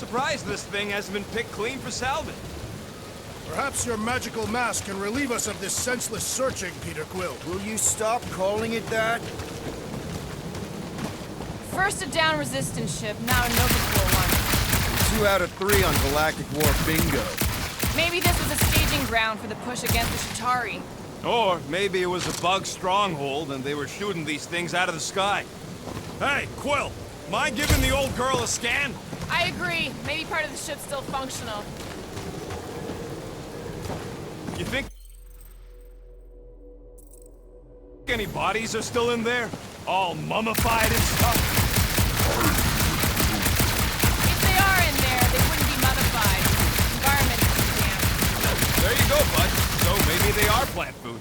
surprised this thing hasn't been picked clean for salvage. Perhaps your magical mask can relieve us of this senseless searching, Peter Quill. Will you stop calling it that? First a down resistance ship, now a Nova Corps one. 2 out of 3 on Galactic War bingo. Maybe this was a staging ground for the push against the Chitauri. Or maybe it was a bug stronghold and they were shooting these things out of the sky. Hey, Quill, mind giving the old girl a scan? I agree. Maybe part of the ship's still functional. You think any bodies are still in there? All mummified and stuff? If they are in there, they wouldn't be mummified. Environment camp. There you go, bud. So maybe they are plant food.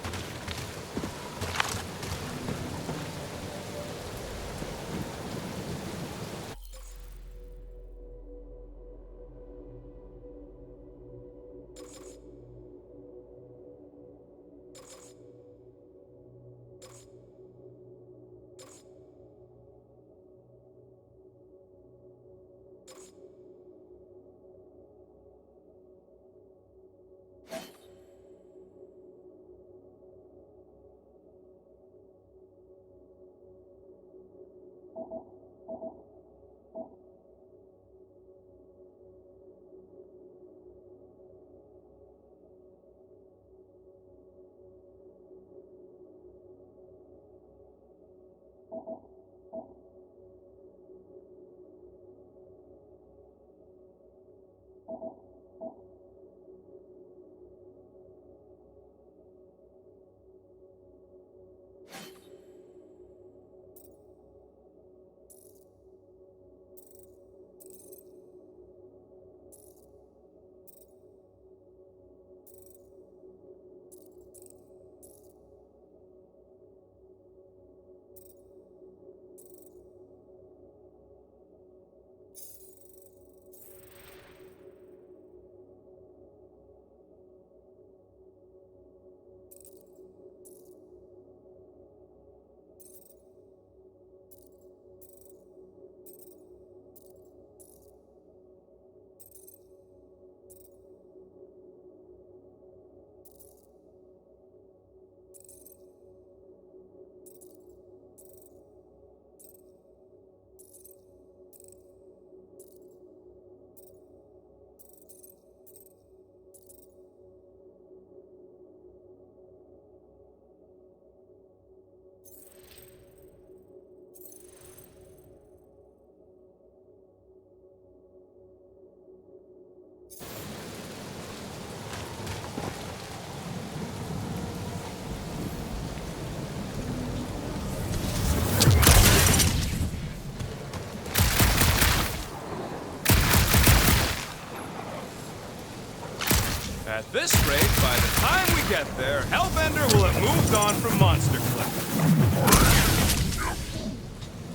At this rate, by the time we get there, Hellbender will have moved on from Monster Cliff.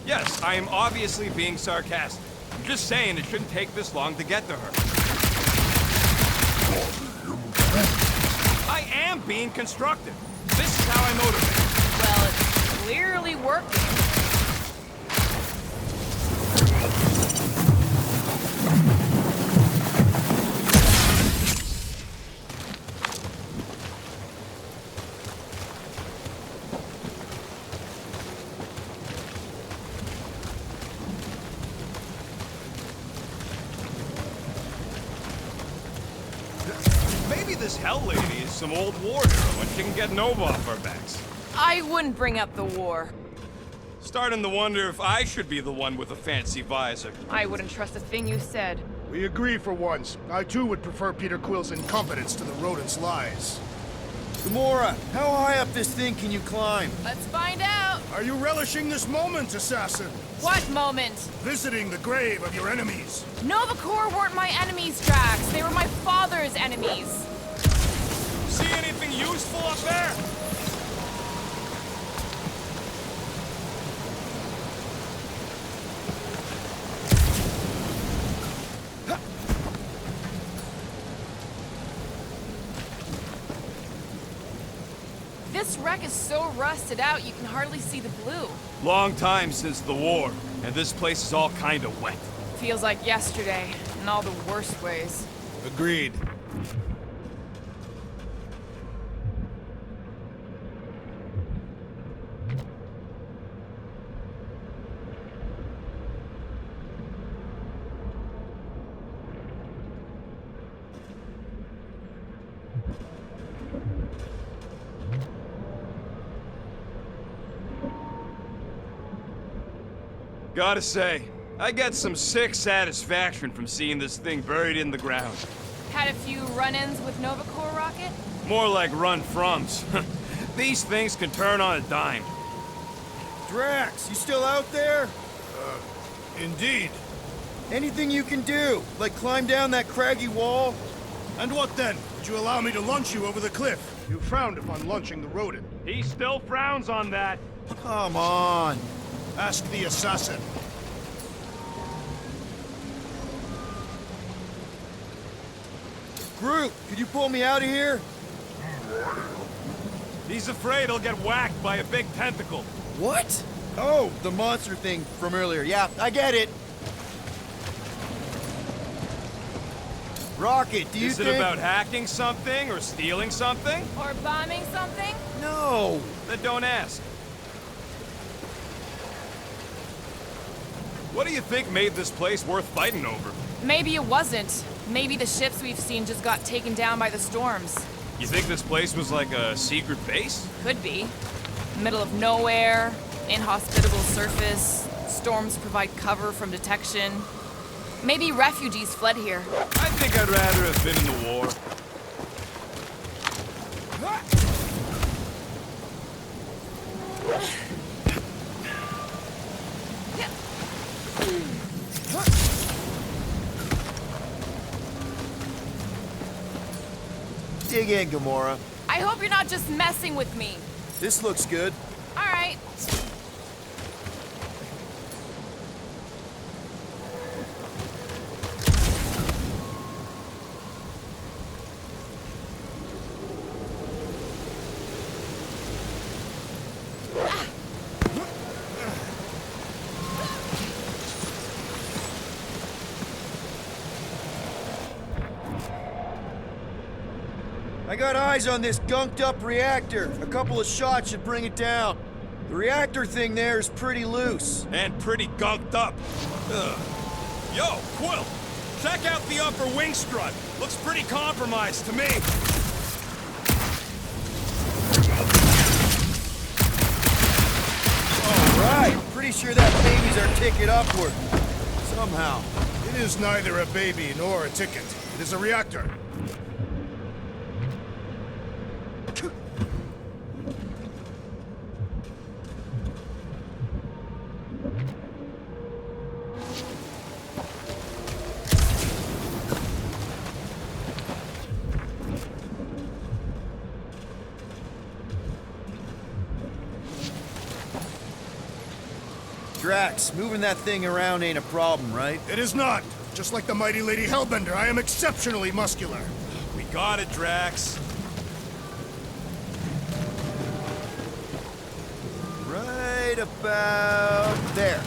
Yes, I am obviously being sarcastic. I'm just saying it shouldn't take this long to get to her. I am being constructive. This is how I motivate. Well, it's clearly working. Maybe this Hell Lady is some old war hero and she can get Nova off our backs. I wouldn't bring up the war. Starting to wonder if I should be the one with a fancy visor. I wouldn't trust a thing you said. We agree for once. I too would prefer Peter Quill's incompetence to the rodent's lies. Gamora, how high up this thing can you climb? Let's find out. Are you relishing this moment, assassin? What moment? Visiting the grave of your enemies. Nova Corps weren't my enemies, Drax. They were my father's enemies. See anything useful up there? This wreck is so rusted out you can hardly see the blue. Long time since the war, and this place is all kind of wet. Feels like yesterday. in all the worst ways. Agreed. Gotta say, I get some sick satisfaction from seeing this thing buried in the ground. Had a few run-ins with Nova Corps rocket? More like run-froms. These things can turn on a dime. Drax, you still out there? Indeed. Anything you can do, like climb down that craggy wall? And what then? Would you allow me to launch you over the cliff? You frowned upon launching the rodent. He still frowns on that. Come on. Ask the assassin. Groot, could you pull me out of here? He's afraid he'll get whacked by a big tentacle. What? Oh, the monster thing from earlier. Yeah, I get it. Rocket, do you Is it think... about hacking something or stealing something? Or bombing something? No. Then don't ask. What do you think made this place worth fighting over? Maybe it wasn't. Maybe the ships we've seen just got taken down by the storms. You think this place was like a secret base? Could be. Middle of nowhere, inhospitable surface, storms provide cover from detection. Maybe refugees fled here. I think I'd rather have been in the war. Dig in, Gamora. I hope you're not just messing with me. This looks good. All right. I got eyes on this gunked-up reactor. A couple of shots should bring it down. The reactor thing there is pretty loose. And pretty gunked up. Ugh. Yo, Quill! Check out the upper wing strut. Looks pretty compromised to me. All right. Pretty sure that baby's our ticket upward. Somehow. It is neither a baby nor a ticket. It is a reactor. Drax, moving that thing around ain't a problem, right? It is not. Just like the mighty Lady Hellbender, I am exceptionally muscular. We got it, Drax. Right about there.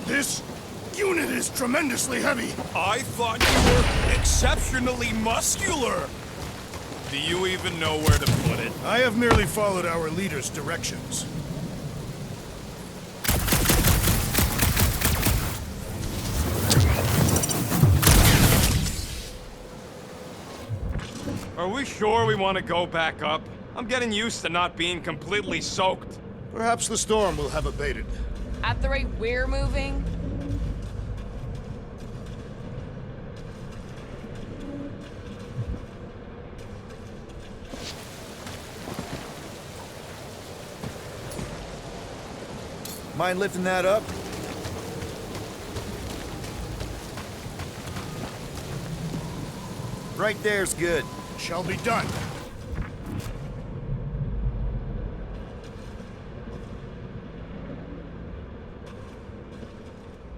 This unit is tremendously heavy. I thought you were exceptionally muscular. Do you even know where to put it? I have merely followed our leader's directions. Are we sure we want to go back up? I'm getting used to not being completely soaked. Perhaps the storm will have abated. At the rate we're moving, Mind lifting that up? Right there's good. Shall be done.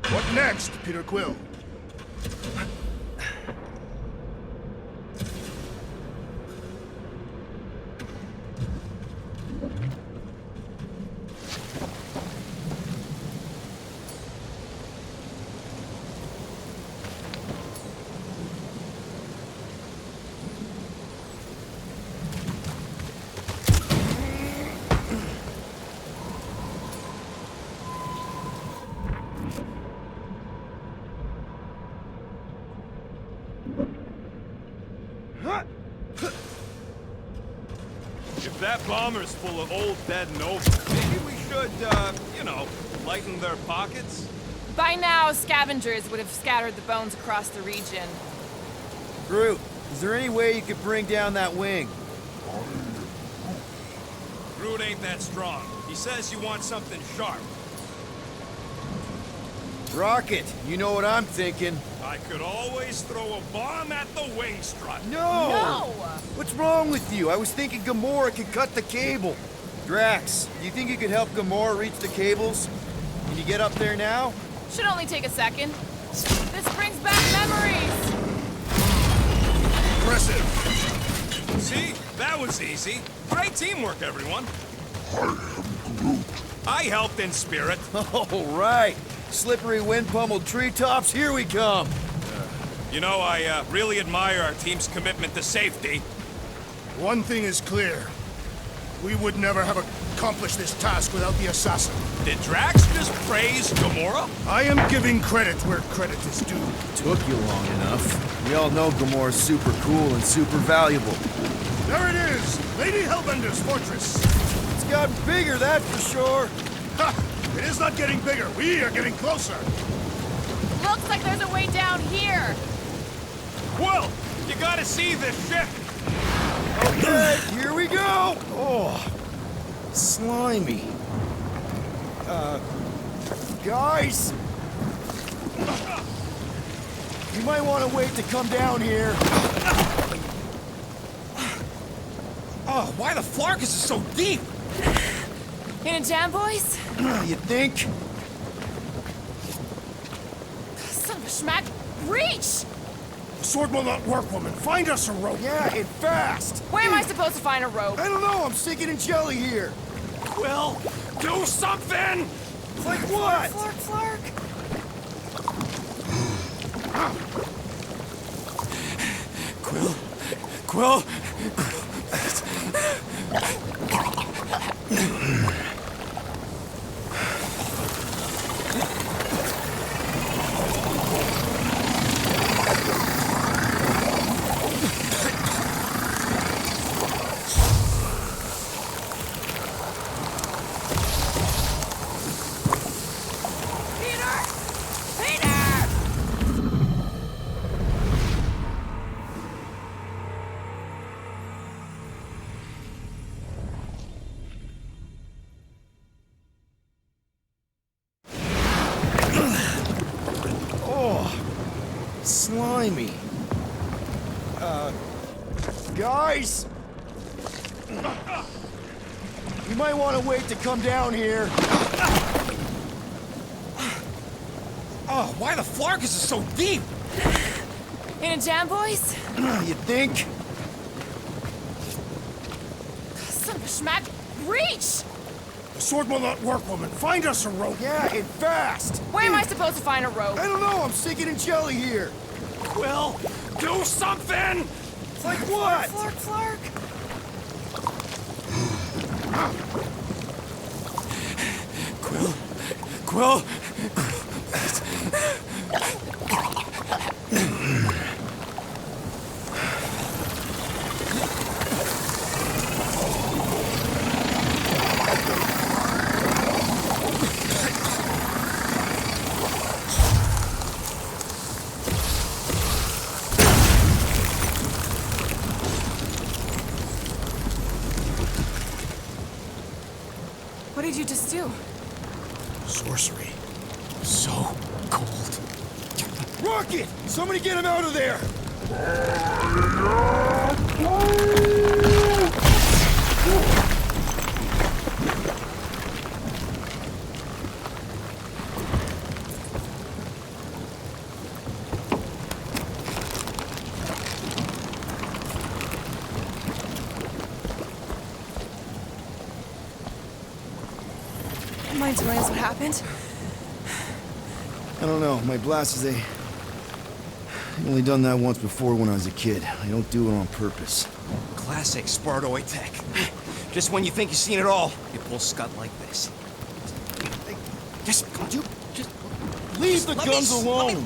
What next, Peter Quill? That bomber's full of old dead nobles. Maybe we should, you know, lighten their pockets? By now, scavengers would have scattered the bones across the region. Groot, is there any way you could bring down that wing? Groot ain't that strong. He says you want something sharp. Rocket, you know what I'm thinking. I could always throw a bomb at the wing strut. No! No! What's wrong with you? I was thinking Gamora could cut the cable. Drax, do you think you could help Gamora reach the cables? Can you get up there now? Should only take a second. This brings back memories! Impressive. See? That was easy. Great teamwork, everyone. I helped in spirit. All right. Slippery wind-pummeled treetops, here we come. You know, I really admire our team's commitment to safety. One thing is clear. We would never have accomplished this task without the assassin. Did Drax just praise Gamora? I am giving credit where credit is due. Took you long enough. We all know Gamora's super cool and super valuable. There it is! Lady Hellbender's fortress! It's gotten bigger, that's for sure. Ha! It is not getting bigger. We are getting closer. Looks like there's a way down here! Quill, you gotta see this ship! Okay, here we go! Oh, slimy. Guys? You might want to wait to come down here. Oh, why the Flarkus is so deep? In a jam, boys? You think? Son of a schmack! Reach! The sword will not work, woman. Find us a rope. Yeah, and fast. Where am I supposed to find a rope? I don't know, I'm sinking in jelly here. Quill, do something! Like what? Flark, Quill? Slimy. Guys? You might want to wait to come down here. Oh, why the Flarkus is so deep? In a jam, boys? You think? Son of a schmack! Reach! The sword will not work, woman. Find us a rope. Yeah, and fast. Where am I supposed to find a rope? I don't know, I'm sinking in jelly here. Quill, do something! Like what? Flark! Quill? What did you just do? Sorcery. So cold. Rocket! Somebody get him out of there! Mind telling us what happened? I don't know. My blast is I've only done that once before when I was a kid. I don't do it on purpose. Classic Spartoid tech. Just when you think you've seen it all, you pull scut like this. Just, just Leave the guns alone!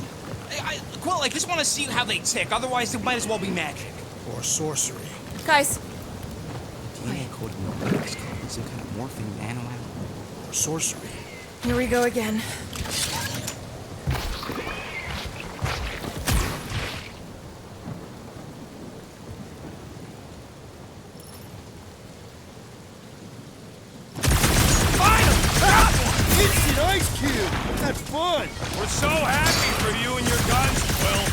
Quill, I just want to see how they tick. Otherwise, it might as well be magic. Or sorcery. Guys, DNA code. some kind of morphing nano Or sorcery. Here we go again. Instant ice cube! That's fun! We're so happy for you and your guns, Quill.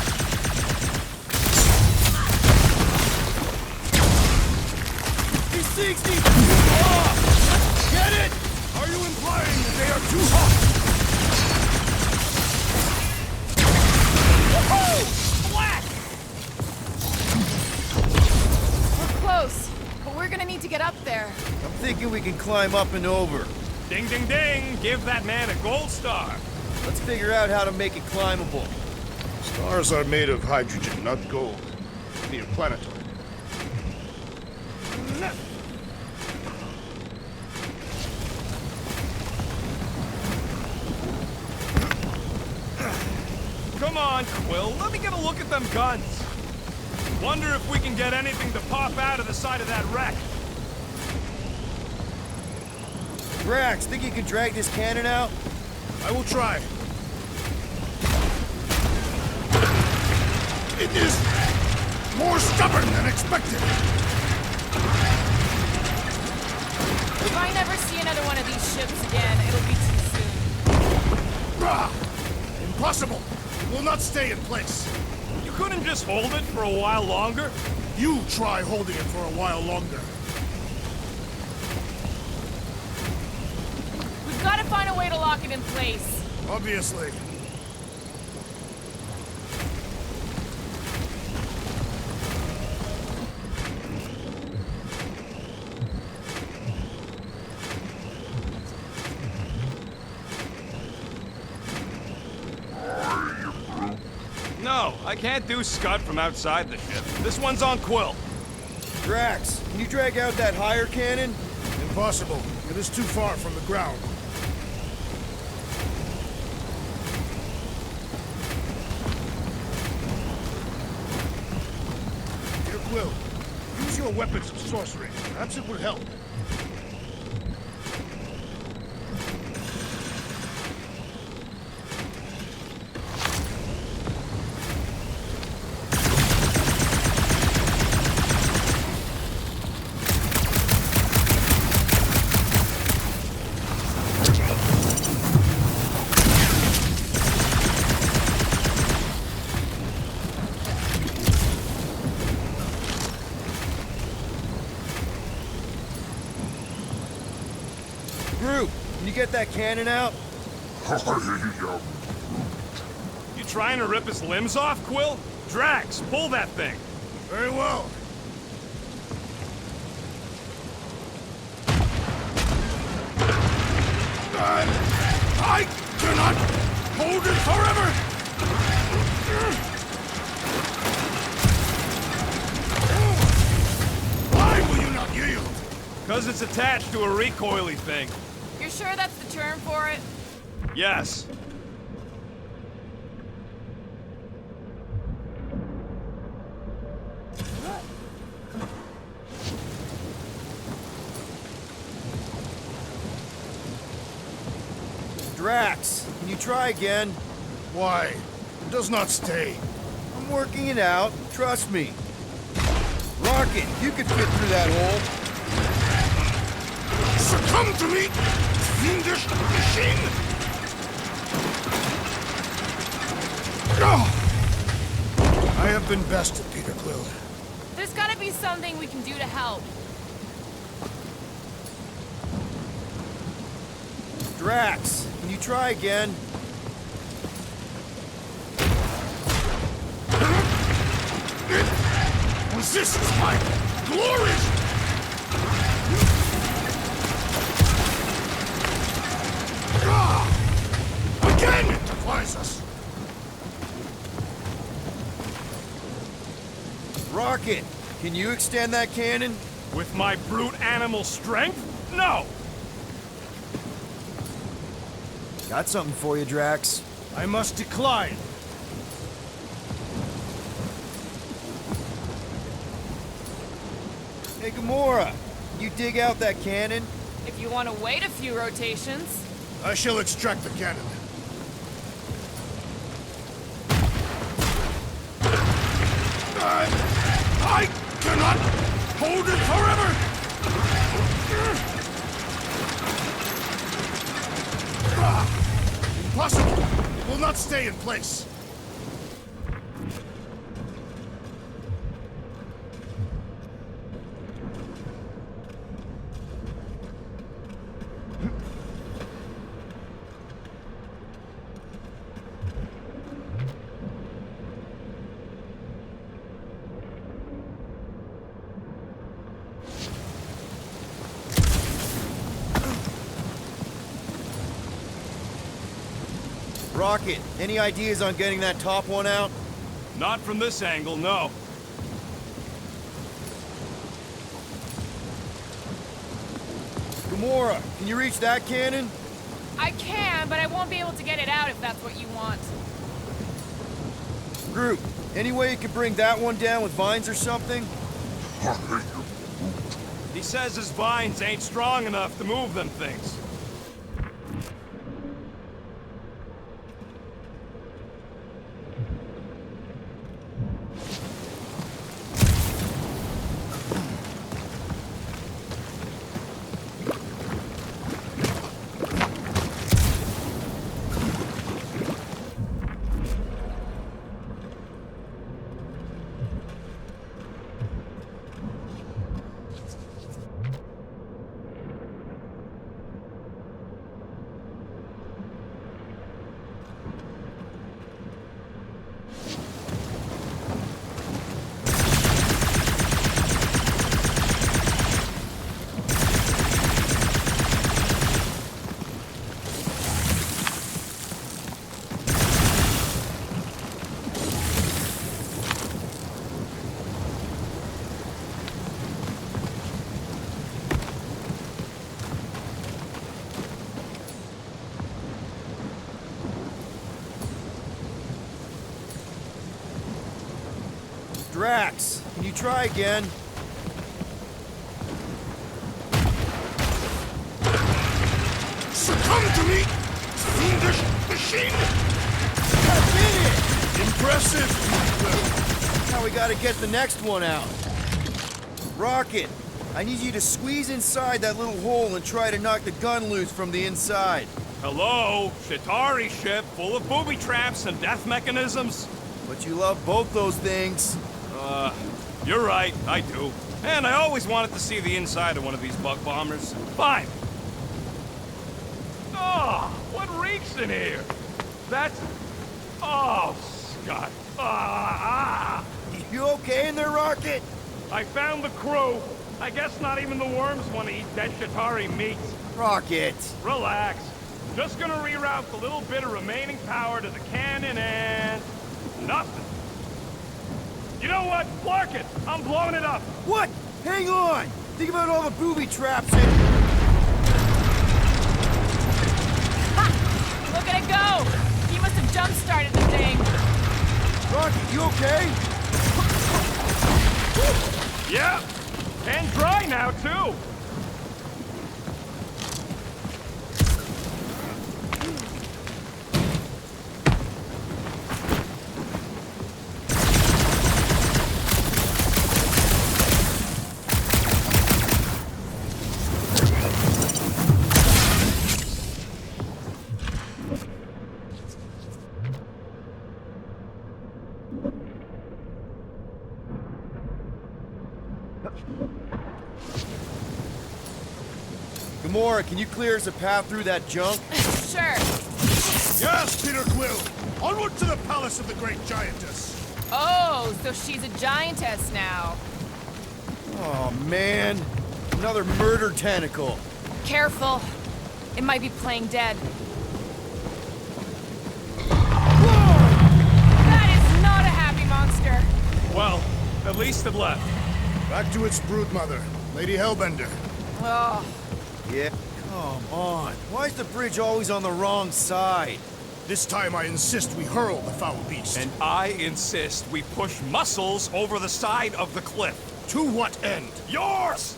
360! Oh! Get it? Are you implying that they are too hot? Woohoo! Splat! We're close, but we're gonna need to get up there. I'm thinking we can climb up and over. Ding, ding, ding! Give that man a gold star. Let's figure out how to make it climbable. Stars are made of hydrogen, not gold. Neoplanetoid. Come on, Quill. Let me get a look at them guns. Wonder if we can get anything to pop out of the side of that wreck. Drax, think you can drag this cannon out? I will try. It is more stubborn than expected. If I never see another one of these ships again, it'll be too soon. Ah, impossible. It will not stay in place. You couldn't just hold it for a while longer? You try holding it for a while longer. We've got to find a way to lock it in place. Obviously. No, I can't do Scud from outside the ship. This one's on Quill. Drax, can you drag out that higher cannon? Impossible. It is too far from the ground. Here, Quill. Use your weapons of sorcery. Perhaps it would help. Group, can you get that cannon out? You trying to rip his limbs off, Quill? Drax, pull that thing. Very well. I cannot hold it forever! Why will you not yield? Because it's attached to a recoily thing. You're sure that's the term for it? Yes. Drax, can you try again? Why? It does not stay. I'm working it out, trust me. Rocket, you could fit through that hole. Succumb to me, fiendish machine! I have been bested, Peter Quill. There's gotta be something we can do to help. Drax, can you try again? It resists my glory! Again it defies us! Rocket, can you extend that cannon? With my brute animal strength? No! Got something for you, Drax. I must decline. Hey, Gamora, can you dig out that cannon? If you want to wait a few rotations. I shall extract the cannon. I cannot hold it forever! Impossible! It will not stay in place. Rocket, any ideas on getting that top one out? Not from this angle, no. Gamora, can you reach that cannon? I can, but I won't be able to get it out if that's what you want. Groot, any way you could bring that one down with vines or something? He says his vines ain't strong enough to move them things. Drax, can you try again? Succumb to me, fiendish machine! I did it! Impressive! Now we gotta get the next one out. Rocket, I need you to squeeze inside that little hole and try to knock the gun loose from the inside. Hello? Chitauri ship full of booby traps and death mechanisms? But you love both those things. You're right, I do. And I always wanted to see the inside of one of these bug bombers. Fine. Oh, what reeks in here? That's... Oh, Scott. You okay in there, Rocket? I found the crew. I guess not even the worms want to eat dead Chitauri meat. Rocket! Relax. Just gonna reroute the little bit of remaining power to the cannon and... nothing. You know what? Clark it! I'm blowing it up! What? Hang on! Think about all the booby traps and... Ha! Look at it go! He must have jump-started the thing. Rocket, you okay? Yeah! And dry now, too! Gamora, can you clear us a path through that junk? Sure. Yes, Peter Quill! Onward to the palace of the great giantess! Oh, so she's a giantess now. Oh, man. Another murder tentacle. Careful. It might be playing dead. Whoa! That is not a happy monster. Well, at least it left. Back to its broodmother, Lady Hellbender. Oh, Yeah, come on. Why is the bridge always on the wrong side? This time I insist we hurl the foul beast. And I insist we push muscles over the side of the cliff. To what end? Yours!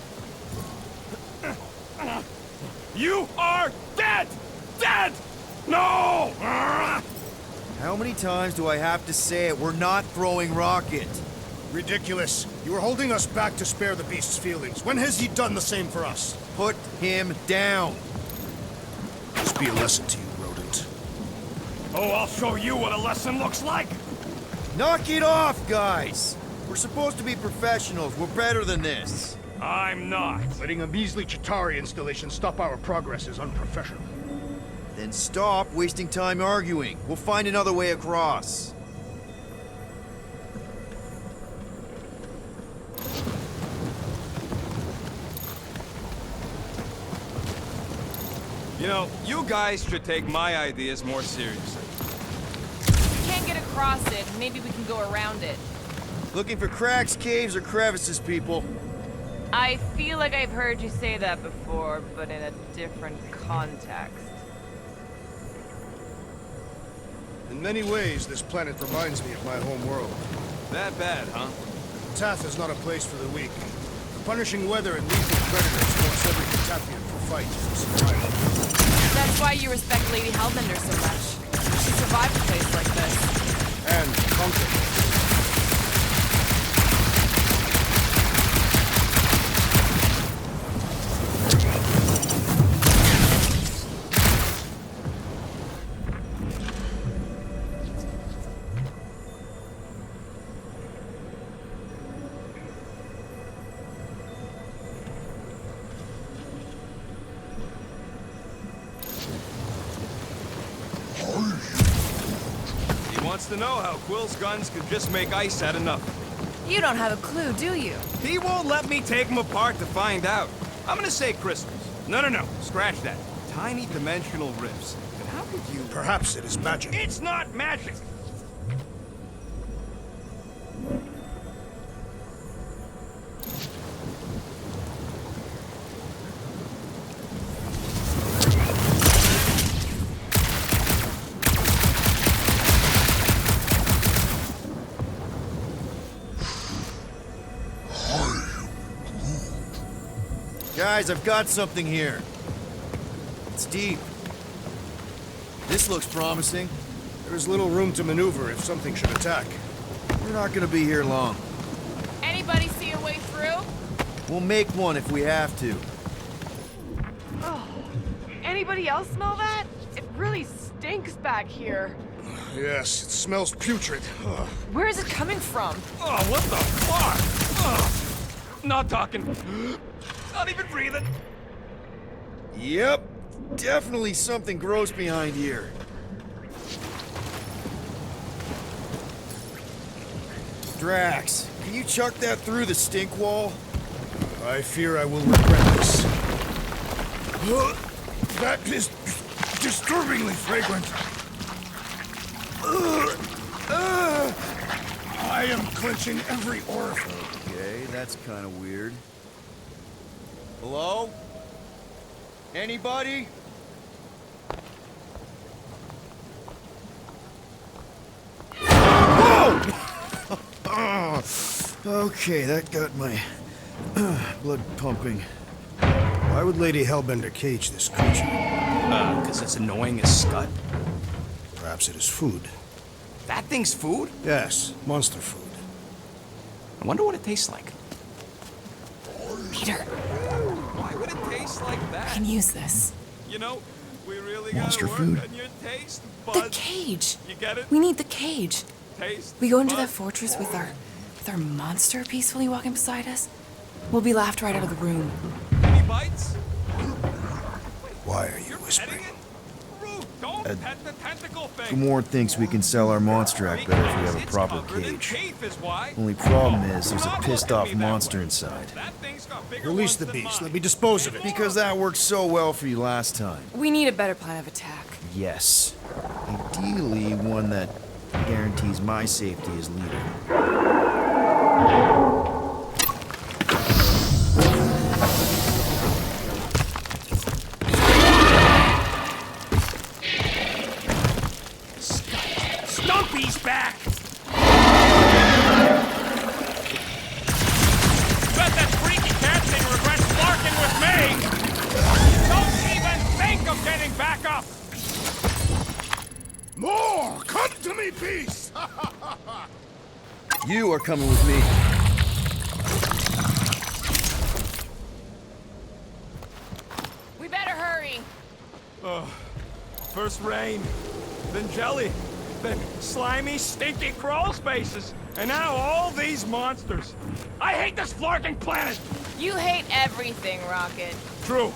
You are dead! Dead! No! How many times do I have to say it? We're not throwing rocket. Ridiculous. You were holding us back to spare the beast's feelings. When has he done the same for us? Put him down. This be a lesson to you, rodent. Oh, I'll show you what a lesson looks like! Knock it off, guys! We're supposed to be professionals. We're better than this. I'm not. Letting a measly Chitauri installation stop our progress is unprofessional. Then stop wasting time arguing. We'll find another way across. You know, you guys should take my ideas more seriously. If we can't get across it, maybe we can go around it. Looking for cracks, caves, or crevices, people. I feel like I've heard you say that before, but in a different context. In many ways, this planet reminds me of my home world. That bad, huh? Tath is not a place for the weak. Punishing weather and lethal predators force every Katafian for fight and survival. That's why you respect Lady Hellbender so much. She survived a place like this. And conquered. He wants to know how Quill's guns could just make ice out of nothing. You don't have a clue, do you? He won't let me take them apart to find out. I'm gonna say crystals. No, scratch that. Tiny dimensional rifts. But how could you... Perhaps it is magic. It's not magic! Guys, I've got something here. It's deep. This looks promising. There is little room to maneuver if something should attack. We're not gonna be here long. Anybody see a way through? We'll make one if we have to. Oh, anybody else smell that? It really stinks back here. Yes, it smells putrid. Ugh. Where is it coming from? Oh, what the fuck? Ugh. Not talking. Not even breathing. Yep. Definitely something gross behind here. Drax, can you chuck that through the stink wall? I fear I will regret this. That is disturbingly fragrant. I am clenching every orifice. Okay, that's kind of weird. Hello? Anybody? Whoa! Okay, that got my blood pumping. Why would Lady Hellbender cage this creature? Because it's annoying as scut. Perhaps it is food. That thing's food? Yes, monster food. I wonder what it tastes like. Peter, Why would it taste like I that? can use this. You know, we really Monster gotta work food? on your taste The buds. cage. You get it? We need the cage. Taste We go into that buds. fortress with our monster peacefully walking beside us. We'll be laughed right out of the room. Any bites? Why are you Petting whispering? it? Rude, don't pet the tentacle thing. Gamorn thinks we can sell our monster act better if we have a It's proper covered in cage. teeth is why. Only problem Oh, is there's a not pissed look at off me that monster way. inside. That thing's got bigger Release ones the than beast. mine. Let me dispose of it. Because that worked so well for you last time. We need a better plan of attack. Yes. Ideally, one that guarantees my safety as leader. Stumpy's back! Bet that freaky cat thing regrets barking with me! Don't even Come to me, beast! You are coming with me. We better hurry. First rain, then jelly, then slimy, stinky crawl spaces, and now all these monsters. I hate this flarking planet! You hate everything, Rocket. True,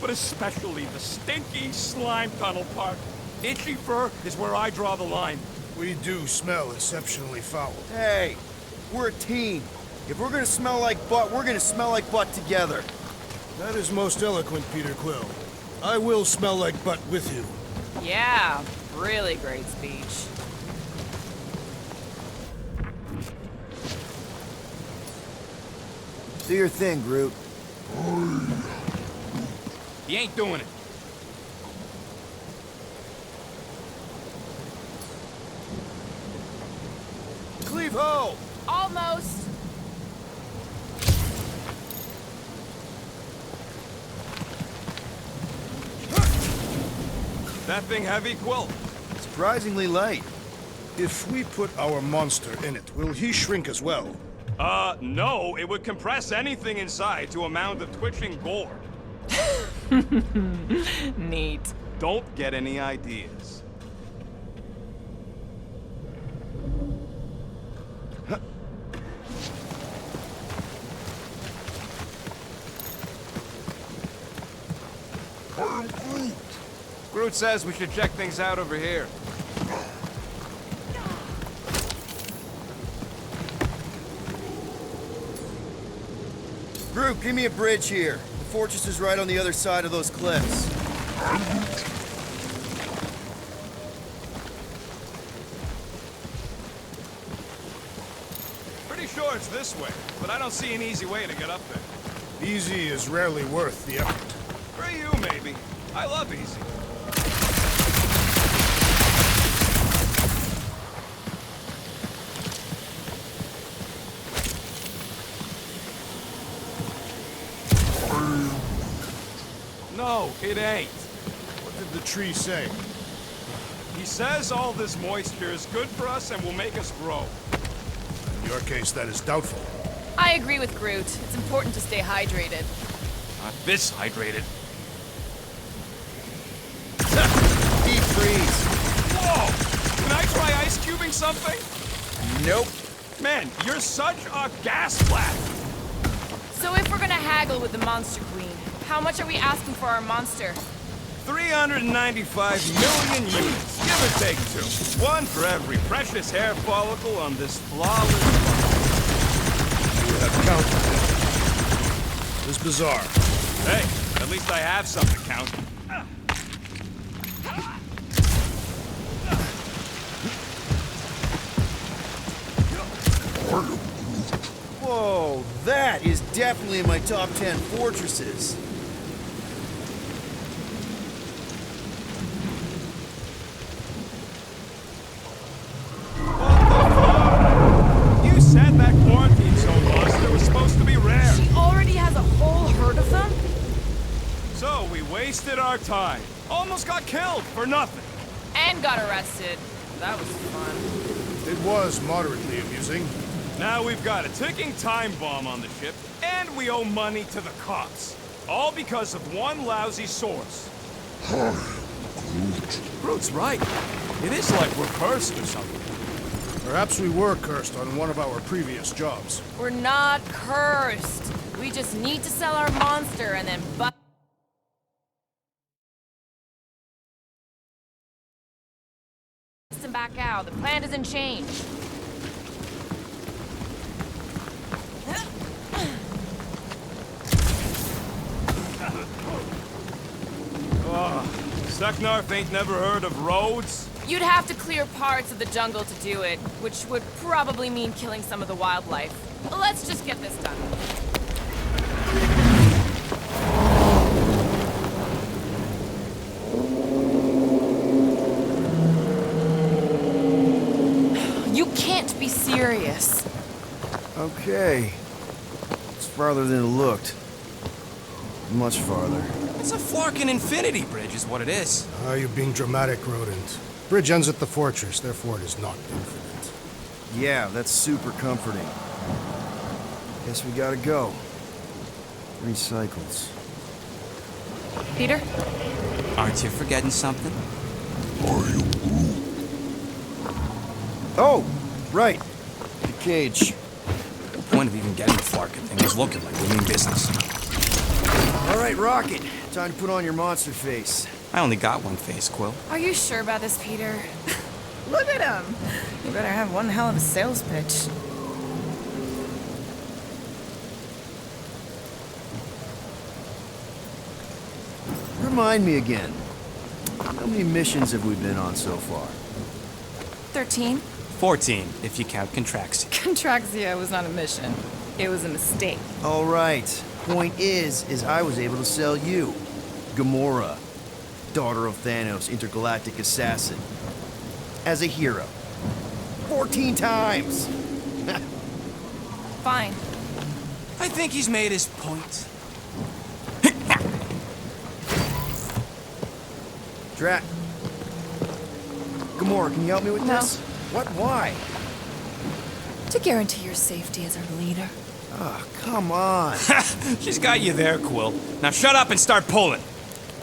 but especially the stinky slime tunnel part. Itchy fur is where I draw the line. We do smell exceptionally foul. Hey, we're a team. If we're gonna smell like butt, we're gonna smell like butt together. That is most eloquent, Peter Quill. I will smell like butt with you. Yeah, really great speech. Do your thing, Groot. He ain't doing it. Cleave ho! Almost. That thing heavy, Quill? Surprisingly light. If we put our monster in it, will he shrink as well? No. It would compress anything inside to a mound of twitching gore. Neat. Don't get any ideas. Groot says we should check things out over here. Groot, give me a bridge here. The fortress is right on the other side of those cliffs. Pretty sure it's this way, but I don't see an easy way to get up there. Easy is rarely worth the effort. For you, maybe. I love easy. No, it ain't. What did the tree say? He says all this moisture is good for us and will make us grow. In your case, that is doubtful. I agree with Groot. It's important to stay hydrated. Not this hydrated. Deep freeze. Whoa! Can I try ice cubing something? Nope. Man, you're such a gas blast! So if we're gonna haggle with the Monster Queen, how much are we asking for our monster? 395 million units, give or take two. One for every precious hair follicle on this flawless body. You have counted them. It is bizarre. Hey, at least I have something to count. Whoa, that is definitely in my top 10 fortresses. You said that quarantine zone monster was supposed to be rare. She already has a whole herd of them? So we wasted our time. Almost got killed for nothing. And got arrested. That was fun. It was moderately amusing. Now we've got a ticking time bomb on the ship, and we owe money to the cops. All because of one lousy source. Groot's right. It is like we're cursed or something. Perhaps we were cursed on one of our previous jobs. We're not cursed. We just need to sell our monster and then bust him back out. The plan doesn't change. Seknarf ain't never heard of roads? You'd have to clear parts of the jungle to do it, which would probably mean killing some of the wildlife. Let's just get this done. You can't be serious. Okay. It's farther than it looked. Much farther. It's a flarkin' infinity bridge is what it is. Ah, you're being dramatic, Rodent. Bridge ends at the fortress, therefore it is not infinite. Yeah, that's super comforting. Guess we gotta go. 3 cycles. Peter? Aren't you forgetting something? Oh, right. The cage. The point of even getting the Flarkin thing was looking like we mean business. All right, Rocket. Time to put on your monster face. I only got one face, Quill. Are you sure about this, Peter? Look at him! You better have one hell of a sales pitch. Remind me again. How many missions have we been on so far? 13? 14, if you count Contraxia. Contraxia was not a mission. It was a mistake. All right. Point is I was able to sell you. Gamora, daughter of Thanos, intergalactic assassin. As a hero. 14 times! Fine. I think he's made his point. Drat. Gamora, can you help me with No. this? What? Why? To guarantee your safety as our leader. Ah, come on. She's got you there, Quill. Now shut up and start pulling.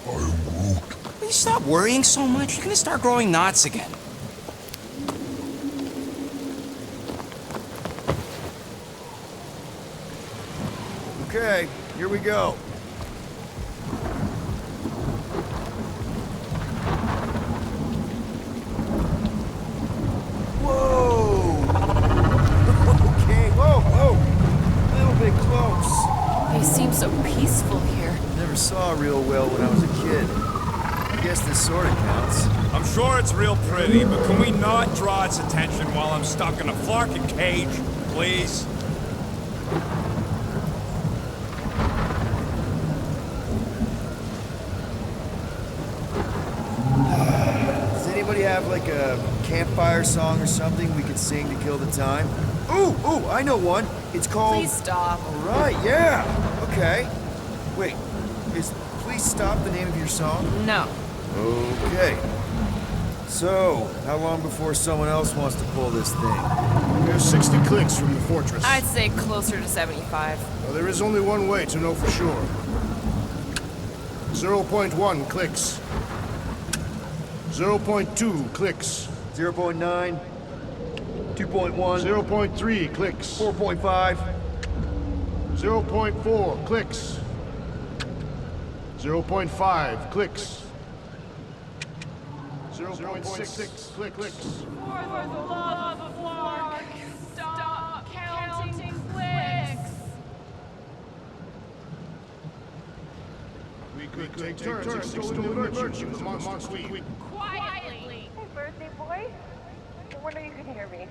Will you stop worrying so much? You're gonna start growing knots again. Okay, here we go. Whoa! Okay, whoa! A little bit close. They seem so peaceful here. Never saw real well when I was a kid. I guess this sort of counts. I'm sure it's real pretty, but can we not draw its attention while I'm stuck in a Flarkin cage, please? Does anybody have like a campfire song or something we could sing to kill the time? Ooh, I know one. It's called... Please stop. All right, yeah. Okay. Wait, is Please Stop the name of your song? No. Okay. So, how long before someone else wants to pull this thing? There's 60 clicks from the fortress. I'd say closer to 75. Well, there is only one way to know for sure. 0.1 clicks. 0.2 clicks. 0.9, 2.1, 0.3 clicks. 4.5. 0.4 clicks. 0.5 clicks. 0.6 clicks. For the love of Lark, stop counting clicks. We could take turns extolling the virtues of Monster Queen. Quietly. Hey, birthday boy. I wonder you can hear me. Is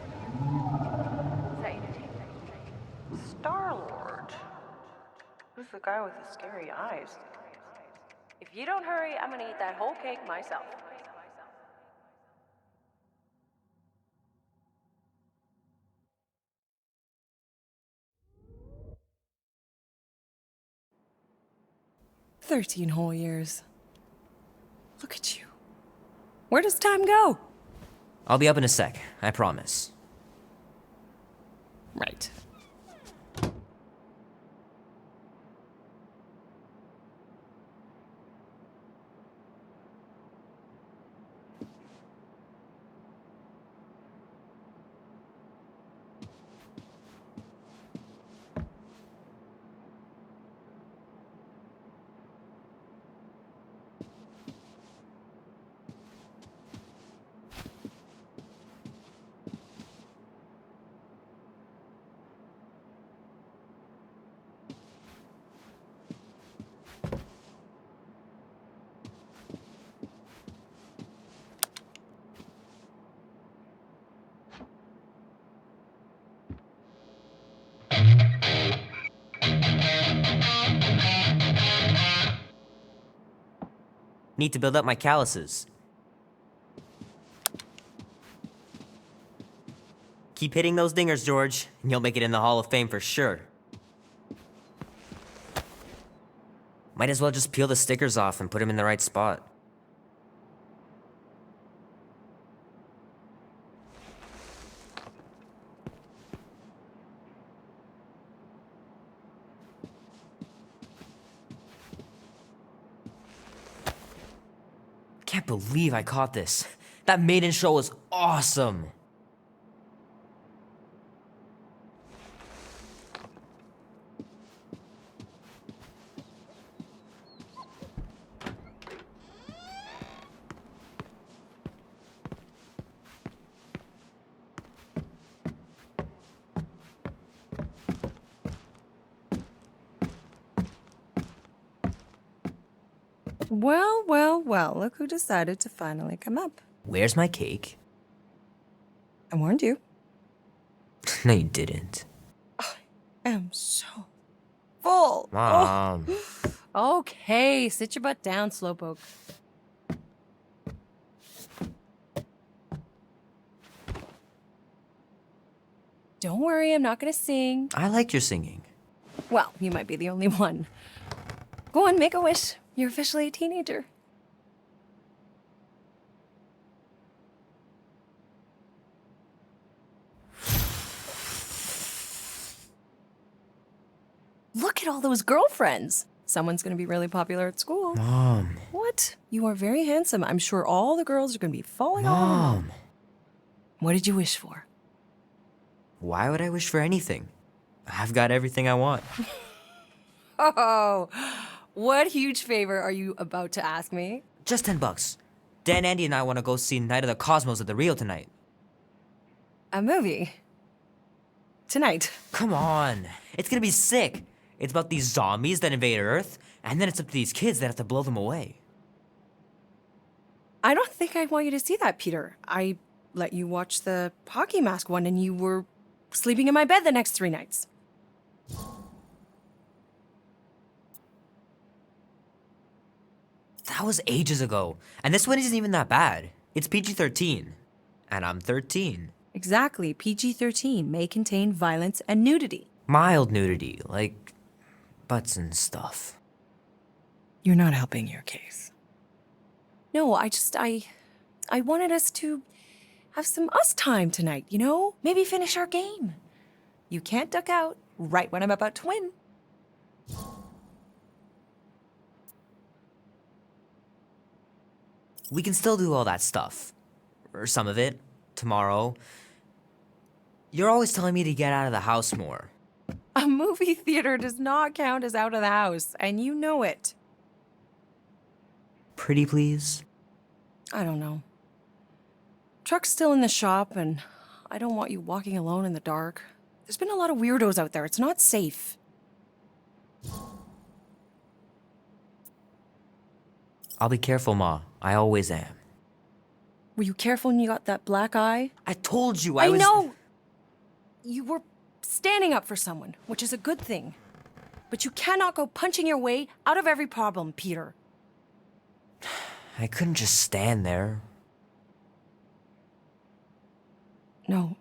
that you? Star-Lord. Who's the guy with the scary eyes? If you don't hurry, I'm gonna eat that whole cake myself. "13 whole years. Look at you. Where does time go?" I'll be up in a sec, I promise. Right. Need to build up my calluses. Keep hitting those dingers, George, and you'll make it in the Hall of Fame for sure. Might as well just peel the stickers off and put them in the right spot. believe I caught this. That maiden show was awesome. Well, well, well, look who decided to finally come up. Where's my cake? I warned you. No, you didn't. I am so full. Mom. Oh. Okay, sit your butt down, Slowpoke. Don't worry, I'm not gonna sing. I liked your singing. Well, you might be the only one. Go on, make a wish. You're officially a teenager. Look at all those girlfriends. Someone's gonna be really popular at school. Mom. What? You are very handsome. I'm sure all the girls are gonna be falling all over you. Mom. What did you wish for? Why would I wish for anything? I've got everything I want. Oh, what huge favor are you about to ask me? Just $10. Dan, Andy, and I want to go see Night of the Cosmos at the Rio tonight. A movie? Tonight? Come on. It's gonna be sick. It's about these zombies that invade Earth, and then it's up to these kids that have to blow them away. I don't think I want you to see that, Peter. I let you watch the hockey mask one and you were sleeping in my bed the next 3 nights. That was ages ago. And this one isn't even that bad. It's PG-13. And I'm 13. Exactly. PG-13 may contain violence and nudity. Mild nudity, like butts and stuff. You're not helping your case. No, I wanted us to have some us time tonight, you know? Maybe finish our game. You can't duck out right when I'm about to win. We can still do all that stuff. Or some of it. Tomorrow. You're always telling me to get out of the house more. A movie theater does not count as out of the house, and you know it. Pretty please? I don't know. Truck's still in the shop, and I don't want you walking alone in the dark. There's been a lot of weirdos out there. It's not safe. I'll be careful, Ma. I always am. Were you careful when you got that black eye? I told you I was... know! You were standing up for someone, which is a good thing. But you cannot go punching your way out of every problem, Peter. I couldn't just stand there. No.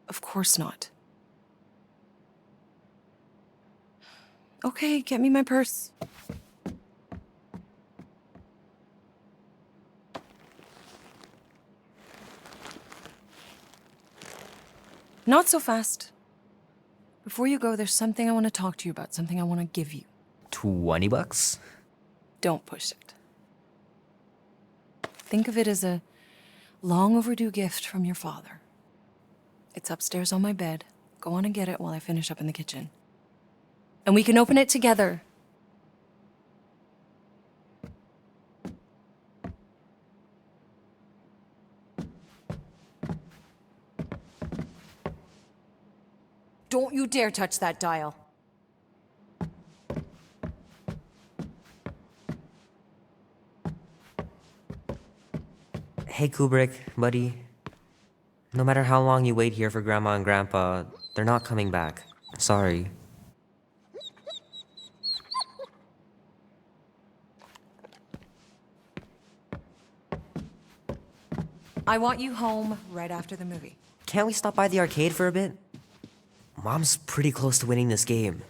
Of course not. Okay, get me my purse. Not so fast. Before you go, there's something I want to talk to you about, something I want to give you. $20? Don't push it. Think of it as a long overdue gift from your father. It's upstairs on my bed. Go on and get it while I finish up in the kitchen. And we can open it together. Don't you dare touch that dial. Hey, Kubrick, buddy. No matter how long you wait here for Grandma and Grandpa, they're not coming back. Sorry. I want you home right after the movie. Can't we stop by the arcade for a bit? Mom's pretty close to winning this game.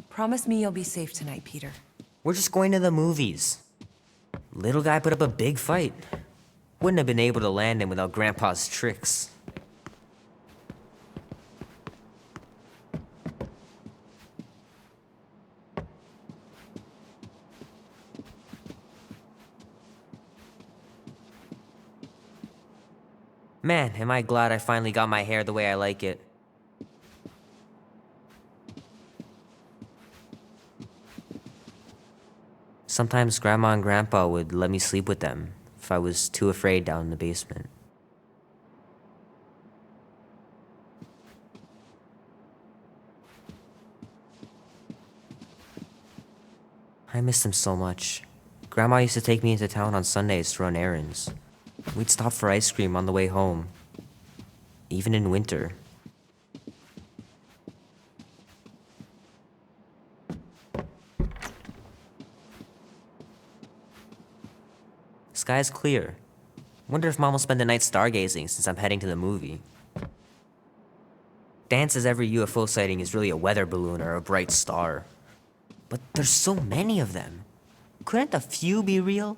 Promise me you'll be safe tonight, Peter. We're just going to the movies. Little guy put up a big fight. Wouldn't have been able to land him without Grandpa's tricks. Man, am I glad I finally got my hair the way I like it. Sometimes Grandma and Grandpa would let me sleep with them if I was too afraid down in the basement. I miss them so much. Grandma used to take me into town on Sundays to run errands. We'd stop for ice cream on the way home, even in winter. Sky's clear. Wonder if Mom will spend the night stargazing since I'm heading to the movie. Dan says every UFO sighting is really a weather balloon or a bright star. But there's so many of them. Couldn't a few be real?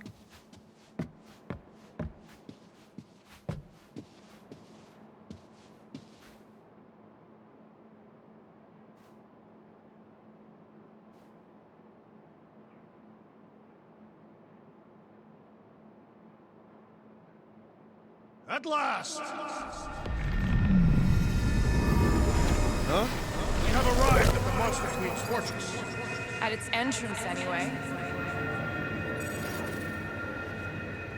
At last! Huh? We have arrived at the Monster Queen's fortress. At its entrance, anyway.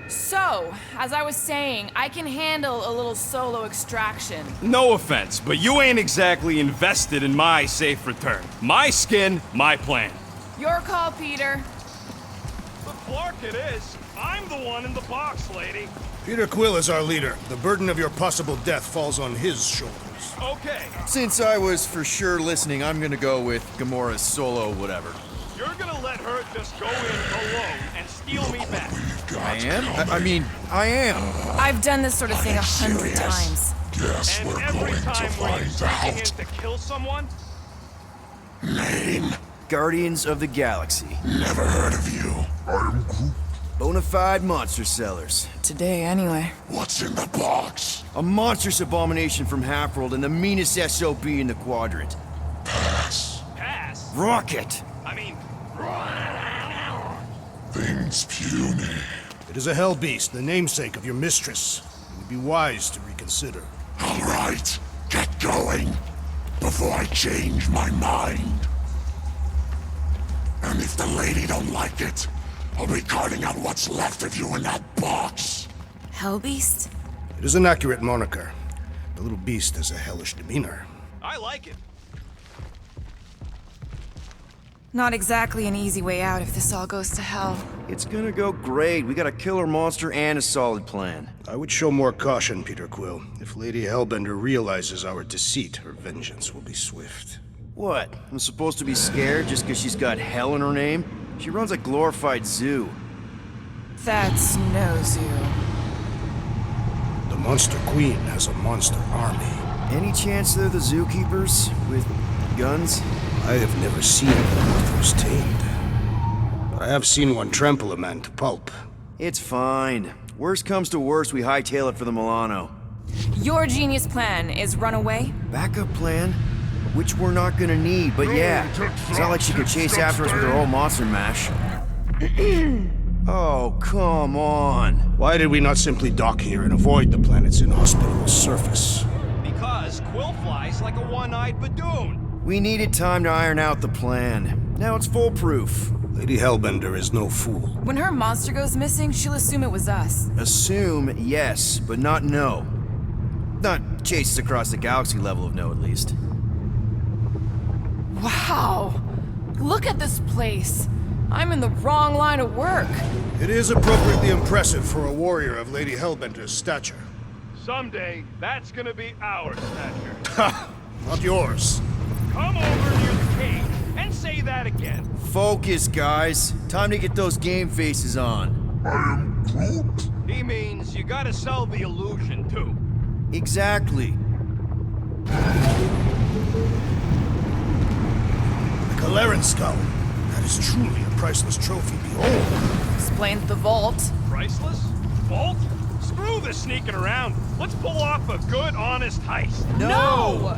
So, as I was saying, I can handle a little solo extraction. No offense, but you ain't exactly invested in my safe return. My skin, my plan. Your call, Peter. The Clark it is. I'm the one in the box, lady. Peter Quill is our leader. The burden of your possible death falls on his shoulders. Okay, Since I was for sure listening, I'm gonna go with Gamora's solo whatever. you're gonna let her just go in alone and steal me back. I am? I am. I've done this sort of thing 100 times. Yes, And we're every going to time we're find sneaking in out. to kill someone, Name? Guardians of the Galaxy. Never heard of you. I'm Groot. Bonafide monster sellers. Today, anyway. What's in the box? A monstrous abomination from Halfworld and the meanest SOB in the quadrant. Pass. pass. Rocket! I mean, Things puny. It is a hell beast, the namesake of your mistress. It would be wise to reconsider. All right, get going before I change my mind. And if the lady don't like it, I'll be carting out what's left of you in that box. Hellbeast? It is an accurate moniker. The little beast has a hellish demeanor. I like it. Not exactly an easy way out if this all goes to hell. It's gonna go great. We got a killer monster and a solid plan. I would show more caution, Peter Quill. If Lady Hellbender realizes our deceit, her vengeance will be swift. What? I'm supposed to be scared just because she's got hell in her name? She runs a glorified zoo. That's no zoo. The Monster Queen has a monster army. Any chance they're the zookeepers? With guns? I have never seen one first-hand. But I have seen one trample a man to pulp. It's fine. Worst comes to worst, we hightail it for the Milano. Your genius plan is run away? Backup plan? Which we're not gonna need, but yeah. It's not like she could chase after us with her whole monster mash. Oh, come on. Why did we not simply dock here and avoid the planet's inhospitable surface? Because Quill flies like a one-eyed badoon. We needed time to iron out the plan. Now it's foolproof. Lady Hellbender is no fool. When her monster goes missing, she'll assume it was us. Assume yes, but not no. Not chase us across the galaxy level of no, at least. Wow! Look at this place! I'm in the wrong line of work. It is appropriately impressive for a warrior of Lady Hellbender's stature. Someday, that's gonna be our stature. Ha! Not yours. Come over near the cage and say that again. Focus, guys. Time to get those game faces on. I am Groot. He means you gotta sell the illusion, too. Exactly. The Galeran skull. That is truly a priceless trophy. Behold. Explains the vault. Priceless? Vault? Screw the sneaking around. Let's pull off a good, honest heist. No!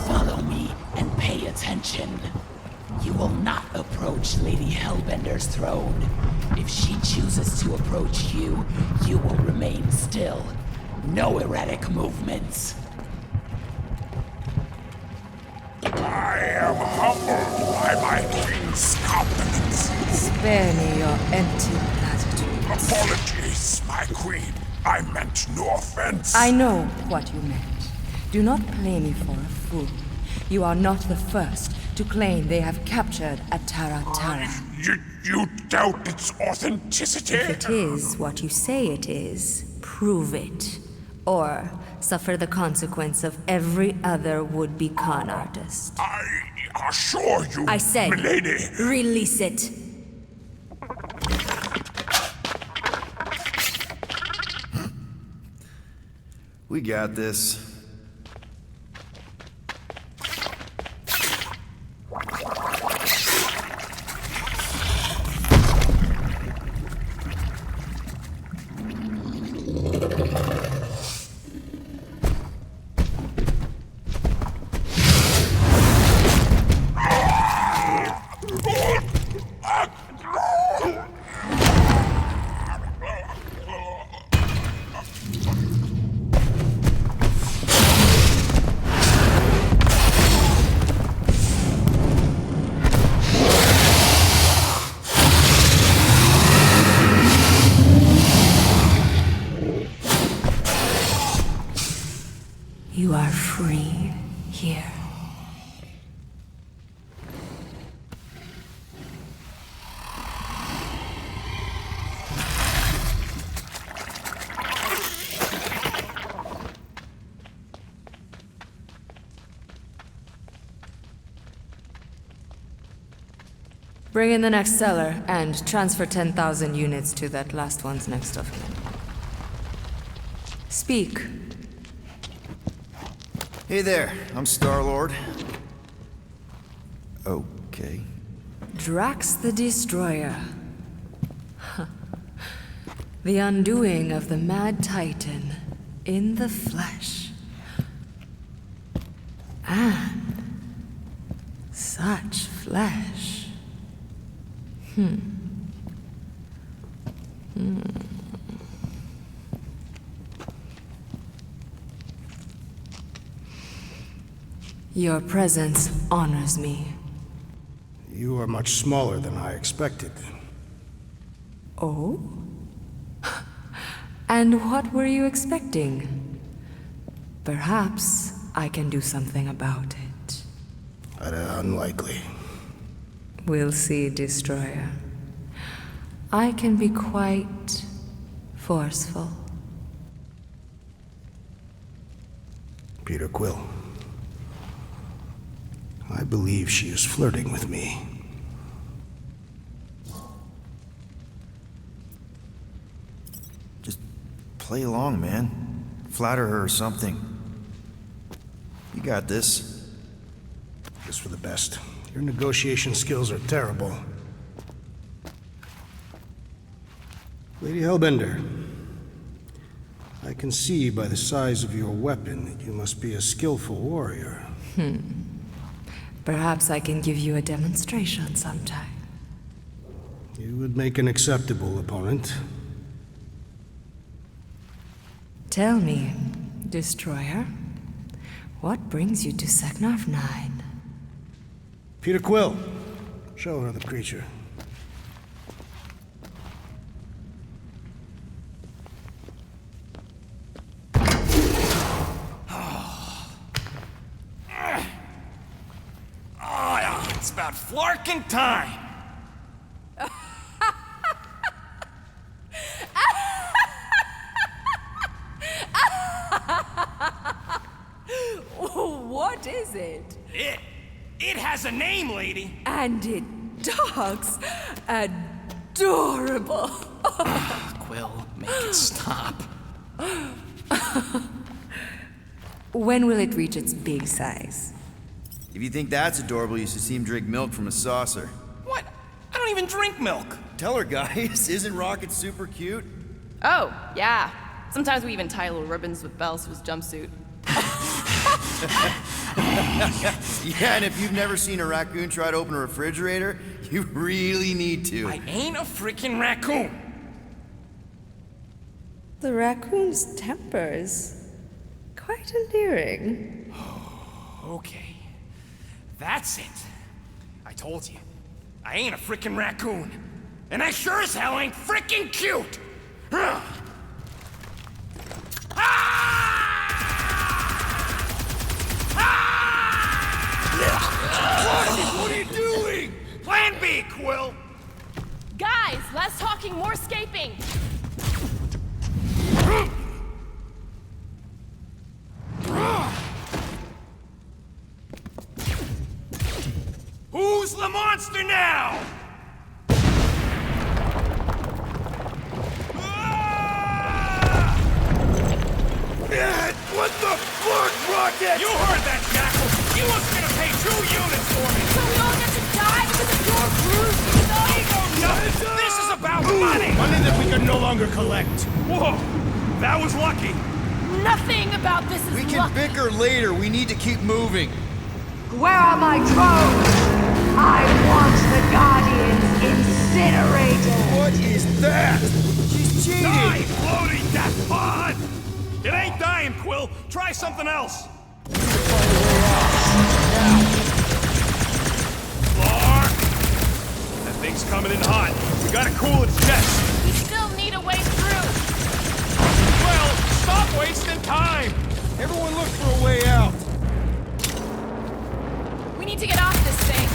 Follow me and pay attention. you, you will remain still. No erratic movements. I am humbled by my queen's countenance. Spare me your empty platitudes. Apologies, my queen. I meant no offense. I know what you meant. Do not play me for a fool. You are not the first to claim they have captured a Tara. You doubt its authenticity? If it is what you say it is, prove it. Or suffer the consequence of every other would-be con artist. I assure you, I said, milady. Release it. We got this. You are free here. Bring in the next seller and transfer 10,000 units to that last one's next of kin. Speak. Hey there, I'm Star-Lord. Okay. Drax the Destroyer. The undoing of the Mad Titan in the flesh. And such flesh. Your presence honors me. You are much smaller than I expected. Oh? And what were you expecting? Perhaps I can do something about it. Unlikely. We'll see, Destroyer. I can be quite forceful. Peter Quill. I believe she is flirting with me. Just play along, man. Flatter her or something. You got this. Just for the best. Your negotiation skills are terrible. Lady Hellbender, I can see by the size of your weapon that you must be a skillful warrior. Perhaps I can give you a demonstration sometime. You would make an acceptable opponent. Tell me, Destroyer, what brings you to Seknarf 9? Peter Quill, show her the creature. It's about flarking time. What is it? It has a name, lady. And it talks adorable. Quill, make it stop. When will it reach its big size? If you think that's adorable, you should see him drink milk from a saucer. What? I don't even drink milk. Tell her, guys, isn't Rocket super cute? Oh, yeah. Sometimes we even tie little ribbons with bells to his jumpsuit. Yeah, and if you've never seen a raccoon try to open a refrigerator, you really need to. I ain't a freaking raccoon. The raccoon's tempers. Quite endearing. Okay. That's it. I told you. I ain't a frickin' raccoon. And I sure as hell ain't frickin' cute! Ah! What are you doing? Plan B, Quill! Guys, less talking, more escaping. Who's the monster now? What the fuck, Rocket? You heard that, Jackal! You was gonna pay 2 units for me! So we all get to die because of your bruise, No! This is about money! Money that we can no longer collect. Whoa! That was lucky. Nothing about this is We can luck. bicker later. We need to keep moving. Where are my drones? I want the Guardians incinerated! What is that? She's cheating! Die, floating death pod! It ain't dying, Quill. Try something else. Clark! That thing's coming in hot. We gotta cool its chest. We still need a way through. Well, stop wasting time. Everyone look for a way out. We need to get off this thing.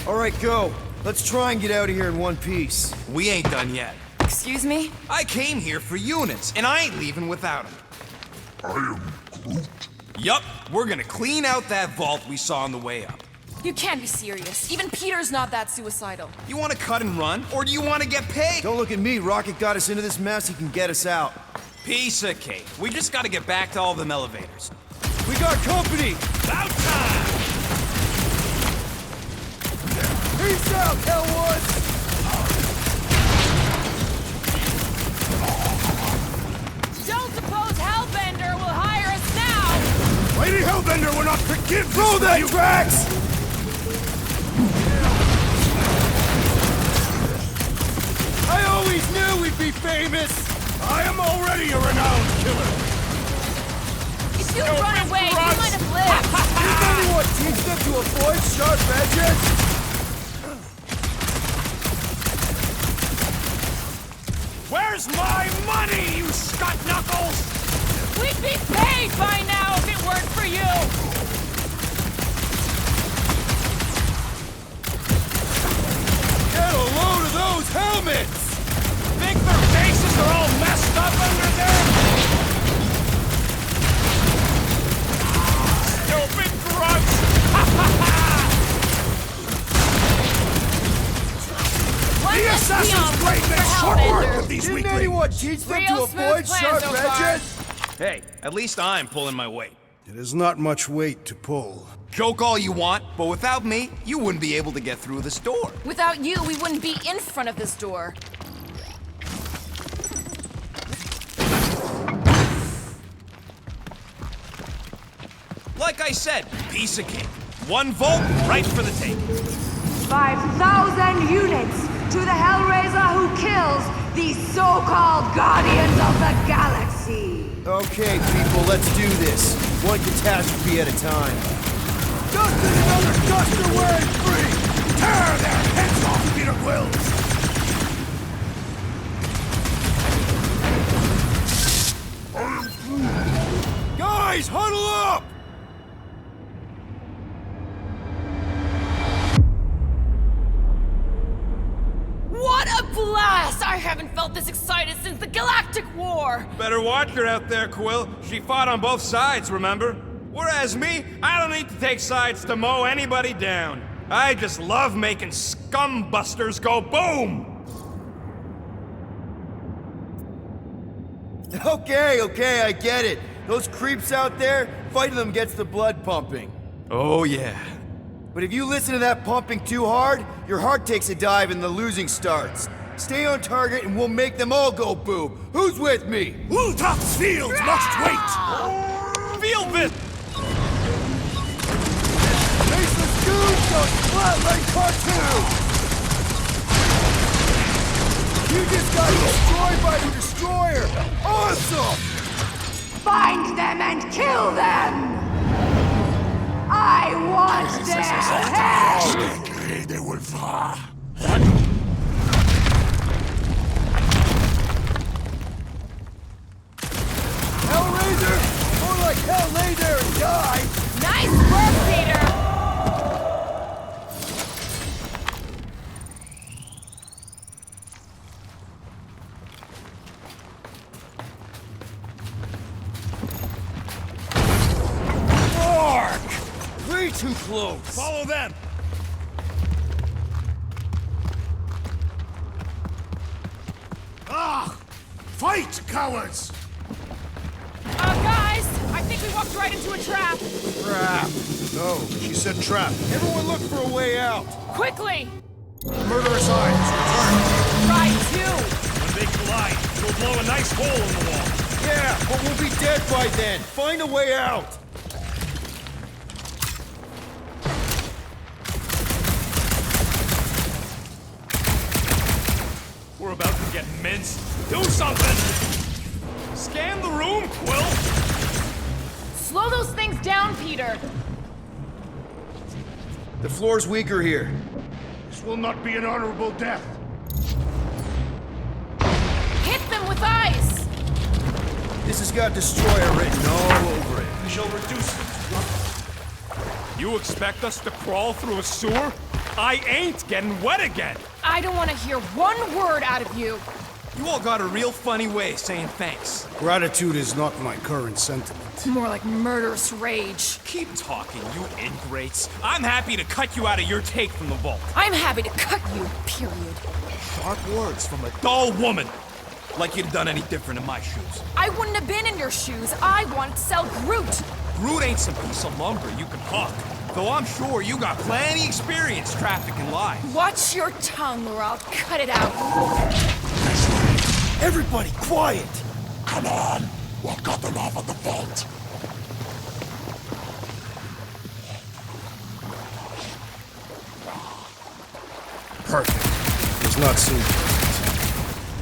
All right, go. Let's try and get out of here in one piece. We ain't done yet. Excuse me? I came here for units, and I ain't leaving without them. I am Groot. Yup, we're gonna clean out that vault we saw on the way up. You can't be serious. Even Peter's not that suicidal. You wanna cut and run, or do you wanna get paid? Don't look at me. Rocket got us into this mess. He can get us out. Piece of cake. We just gotta get back to all them elevators. We got company! About time! Peace out, Hellwoods! Don't suppose Hellbender will hire us now! Lady Hellbender will not forgive this. Throw that, Drax! I always knew we'd be famous! I am already a renowned killer. If you run away, you might have lived. Didn't anyone teach them to avoid sharp edges? Where's my money, you scut knuckles? We'd be paid by now if it weren't for you! Get a load of those helmets! Think their faces are all messed up under there? Stupid these Didn't weaklings. anyone teach them Real to smooth avoid plan sharp so far. edges? Hey, at least I'm pulling my weight. It is not much weight to pull. Joke all you want, but without me, you wouldn't be able to get through this door. Without you, we wouldn't be in front of this door. Like I said, piece of cake. 1 volt, right for the taking. 5,000 units to the Hellraiser who kills these so-called Guardians of the Galaxy. Okay, people, let's do this. One catastrophe at a time. Just another duster wearing free! Tear their heads off, Peter Quills! Guys, huddle up! What a blast! I haven't felt this excited since the Galactic War! Better watch her out there, Quill. She fought on both sides, remember? Whereas me, I don't need to take sides to mow anybody down. I just love making scumbusters go boom! Okay, I get it. Those creeps out there, fighting them gets the blood pumping. Oh yeah. But if you listen to that pumping too hard, your heart takes a dive and the losing starts. Stay on target and we'll make them all go boom. Who's with me? Ultop's fields must wait! Field vis- Faceless goons go splat like cartoon! You just got destroyed by the destroyer! Awesome! Find them and kill them! I want their heads! They will fall. Hellraiser? More like hell lay there and die! Nice work, Peter! Way too close! Follow them! Ah! Fight, cowards! Guys, I think we walked right into a trap. Trap. No, she said trap. Everyone look for a way out! Quickly! Murderous eyes, return. Try two. When they collide, it'll blow a nice hole in the wall. Yeah, but we'll be dead by then! Find a way out! We're about to get minced. Do something! Scan the room, Quill! Slow those things down, Peter. The floor's weaker here. This will not be an honorable death. Hit them with ice. This has got Destroyer written all over it. We shall reduce it. You expect us to crawl through a sewer? I ain't getting wet again! I don't want to hear one word out of you. You all got a real funny way of saying thanks. Gratitude is not my current sentiment. More like murderous rage. Keep talking, you ingrates. I'm happy to cut you out of your take from the vault. I'm happy to cut you, period. Sharp words from a dull woman. Like you'd have done any different in my shoes. I wouldn't have been in your shoes. I wanted to sell Groot. Groot ain't some piece of lumber you can hawk. Though I'm sure you got plenty experience trafficking lies. Watch your tongue or I'll cut it out. Everybody, quiet! Come on! We'll cut them off at the vault. Perfect. Does not seem to.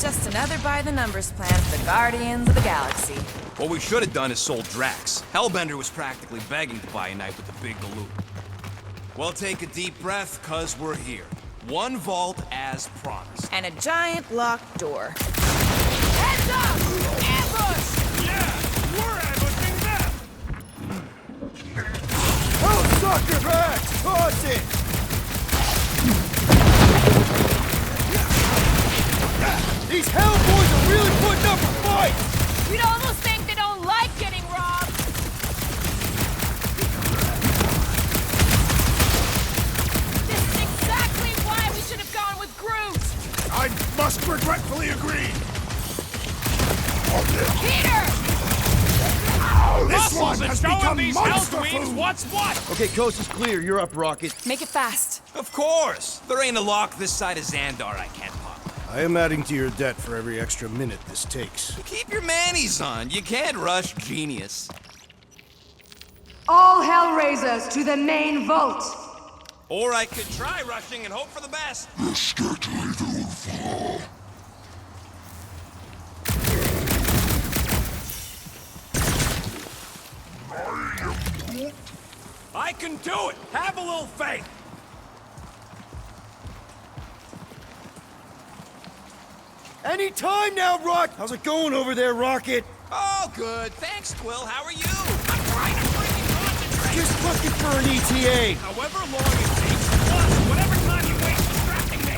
Just another by-the-numbers plan for the Guardians of the Galaxy. What we should have done is sold Drax. Hellbender was practically begging to buy a night with the big galoot. Well, take a deep breath, cause we're here. 1 vault as promised. And a giant locked door. Heads up! Ambush! Yeah, we're ambushing them! Oh, sucker back! Toss it! These Hellboys are really putting up a fight! You'd almost think they don't like getting robbed. This is exactly why we should have gone with Groot. I must regretfully agree. purpose of has showing become these monster Hellqueens food. what's what! Okay, coast is clear. You're up, Rocket. Make it fast. Of course! There ain't a lock this side of Xandar I can't pop. I am adding to your debt for every extra minute this takes. Keep your manis on. You can't rush genius. All Hellraisers to the main vault! Or I could try rushing and hope for the best. You're scared to leave it will fall. I can do it! Have a little faith! Any time now, Rock! How's it going over there, Rocket? Oh, good. Thanks, Quill. How are you? I'm trying to freaking concentrate. Just looking for an ETA. However long it takes, plus whatever time you waste distracting me!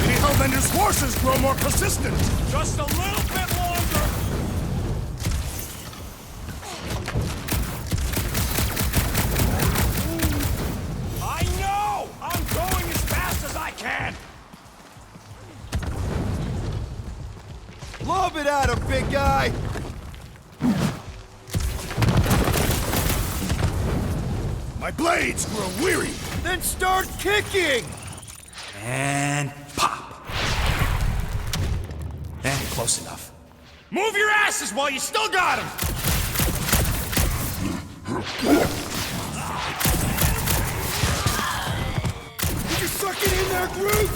Lady Hellbender's forces grow more persistent. Just a little bit longer! I know! I'm going as fast as I can! Lob it at him, big guy! My blades grow weary. Then start kicking! And pop. Close enough. Move your asses while you still got him! Did you suck it in there, Groot?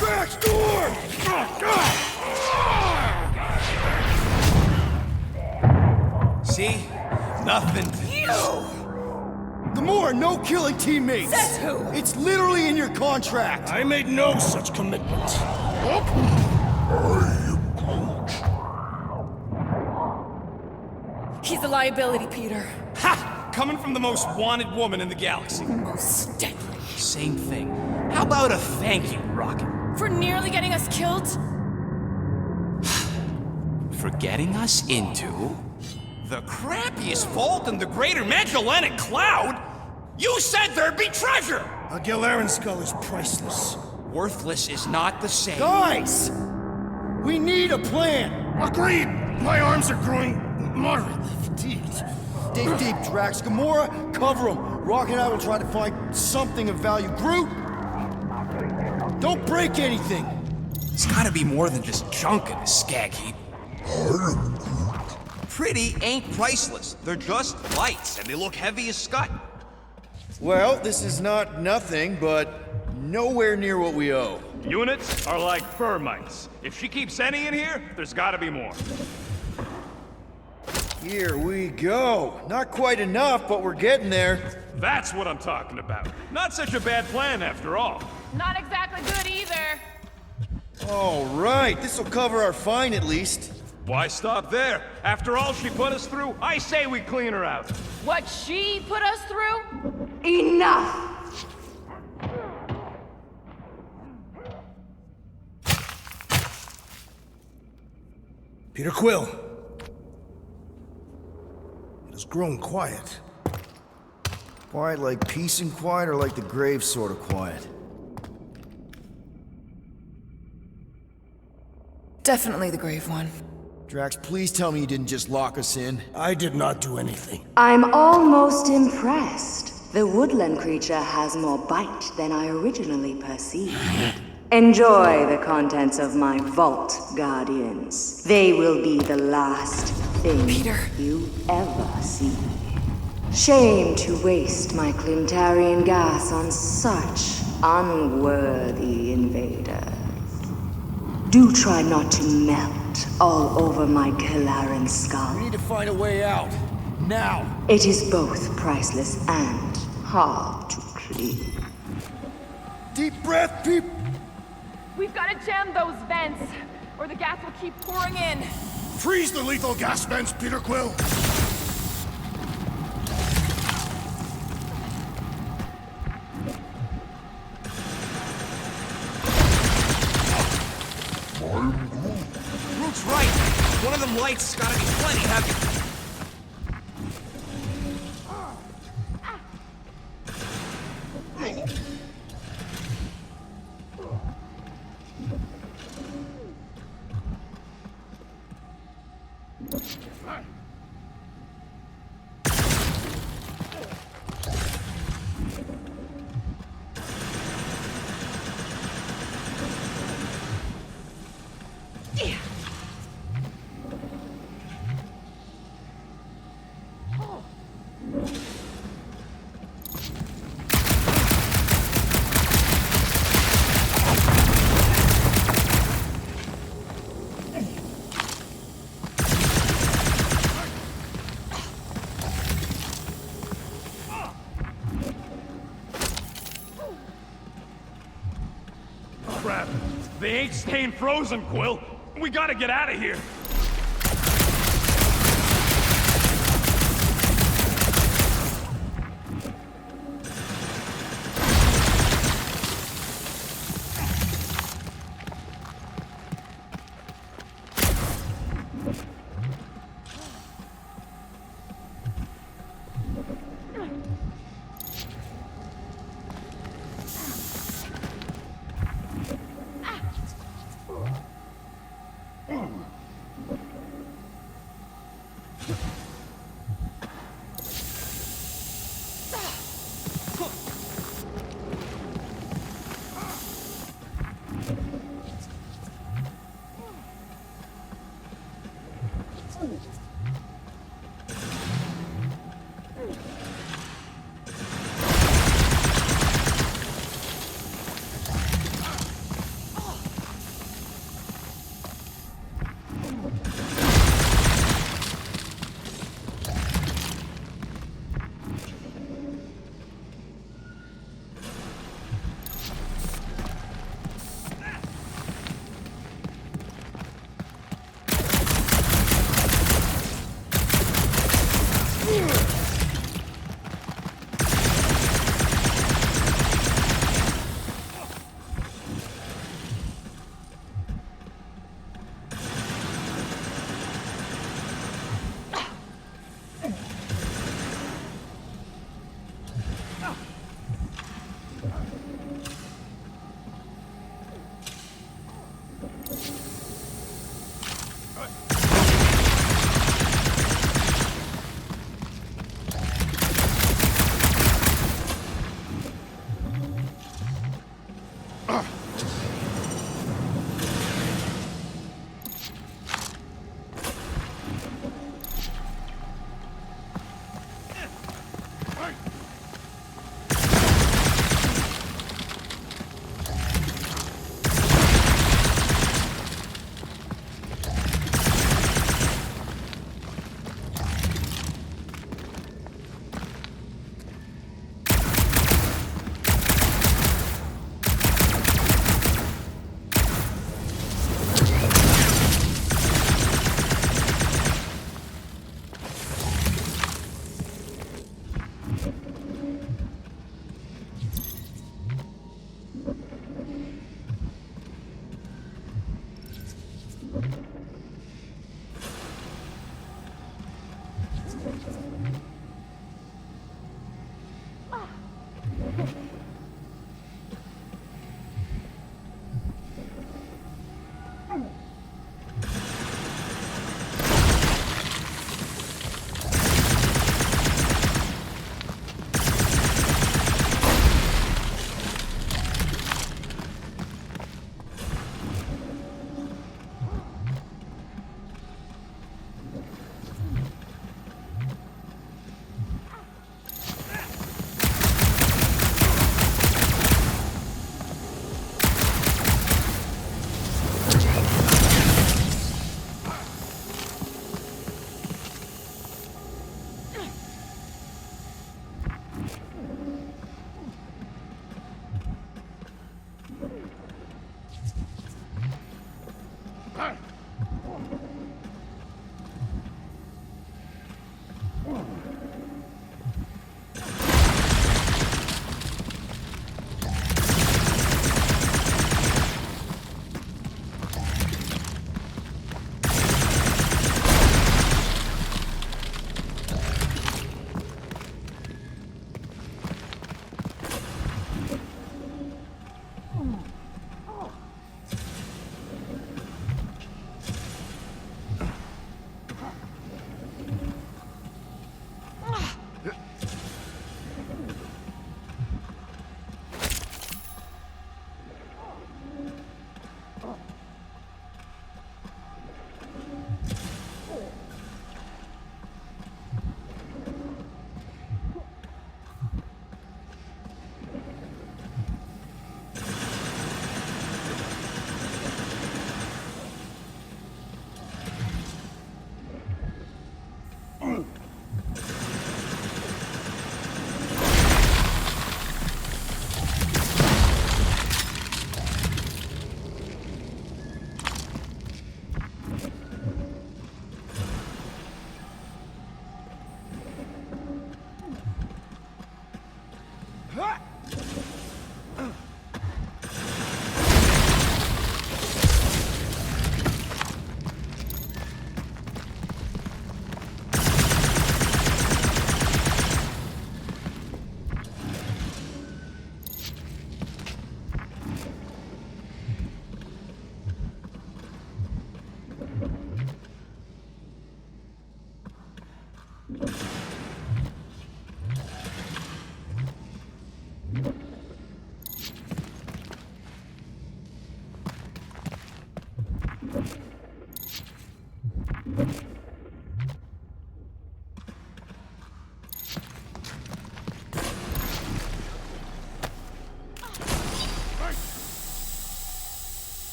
Back door! See? Nothing. Gamora, no killing teammates! Says who? It's literally in your contract! I made no such commitment. He's a liability, Peter. Ha! Coming from the most wanted woman in the galaxy. Most deadly. Same thing. How about a thank you, Rocket? For nearly getting us killed? For getting us into the crappiest vault in the greater Magellanic Cloud? You said there'd be treasure! A Gilarian skull is priceless. Worthless is not the same. Guys! We need a plan! Agreed. My arms are growing moderately fatigued. Dig deep, Drax. Gamora, cover him. Rock and I will try to find something of value. Groot! Don't break anything! It's gotta be more than just junk in a skag heap. Pretty ain't priceless. They're just lights, and they look heavy as scut. Well, this is not nothing, but nowhere near what we owe. Units are like fur mites. If she keeps any in here, there's gotta be more. Here we go. Not quite enough, but we're getting there. That's what I'm talking about. Not such a bad plan after all. Not exactly good either. All right, this'll cover our fine at least. Why stop there? After all she put us through, I say we clean her out. What she put us through? Enough! Peter Quill. It has grown quiet. Quiet like peace and quiet, or like the grave sort of quiet? Definitely the grave one. Drax, please tell me you didn't just lock us in. I did not do anything. I'm almost impressed. The woodland creature has more bite than I originally perceived. Enjoy the contents of my vault, Guardians. They will be the last thing you ever see. Shame to waste my Clintarian gas on such unworthy invaders. Do try not to melt all over my Galaran skull. We need to find a way out. Now! It is both priceless and hard to clean. Deep breath, people! We've got to jam those vents, or the gas will keep pouring in. Freeze the lethal gas vents, Peter Quill. Groot's right. One of them lights has gotta be plenty heavy. Crap. They ain't staying frozen, Quill. We gotta get out of here.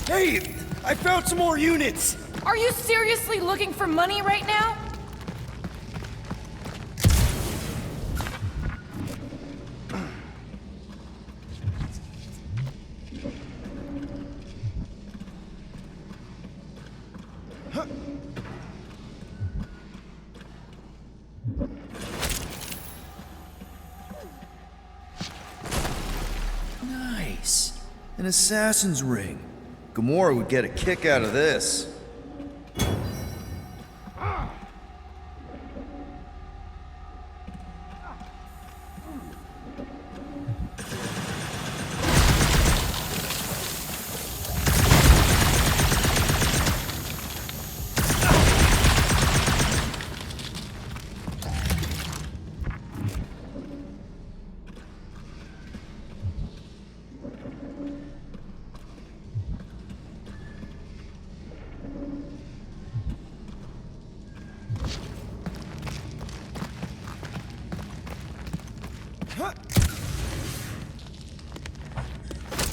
Hey, I found some more units! Are you seriously looking for money right now? Nice. An assassin's ring. Gamora would get a kick out of this.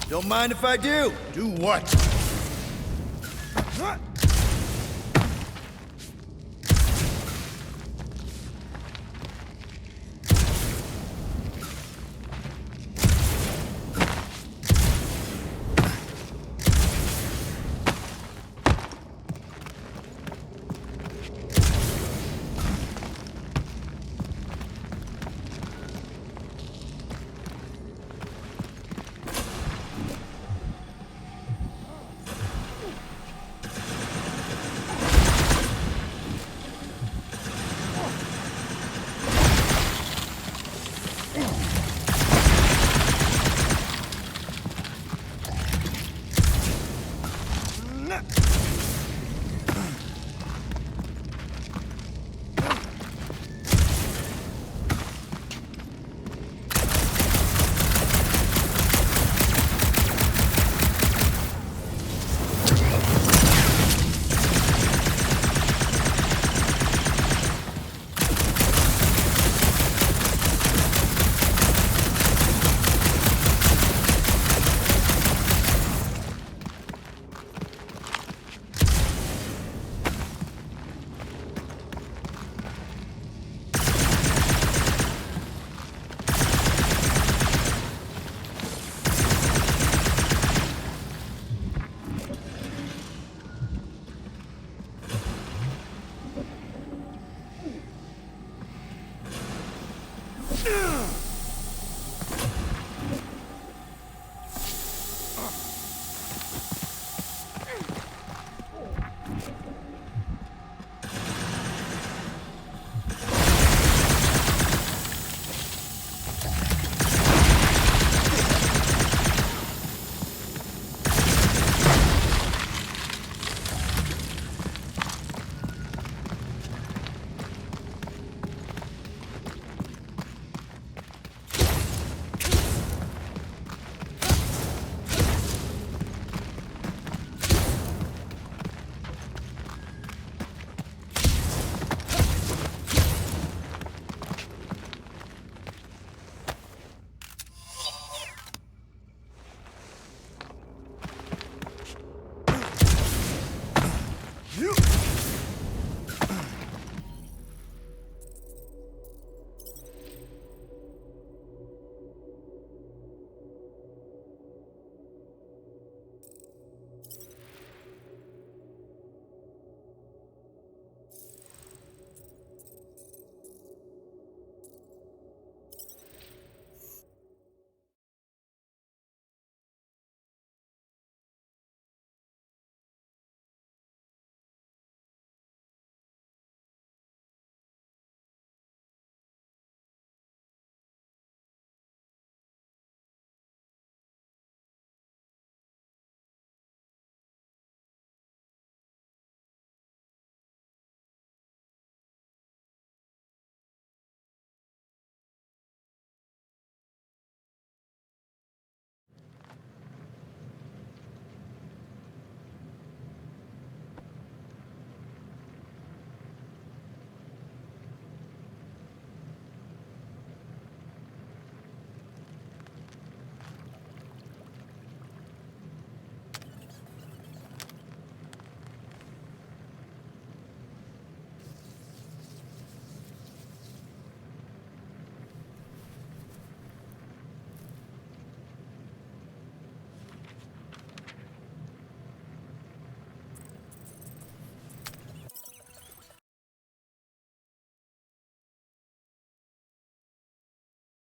Don't mind if I do. Do what?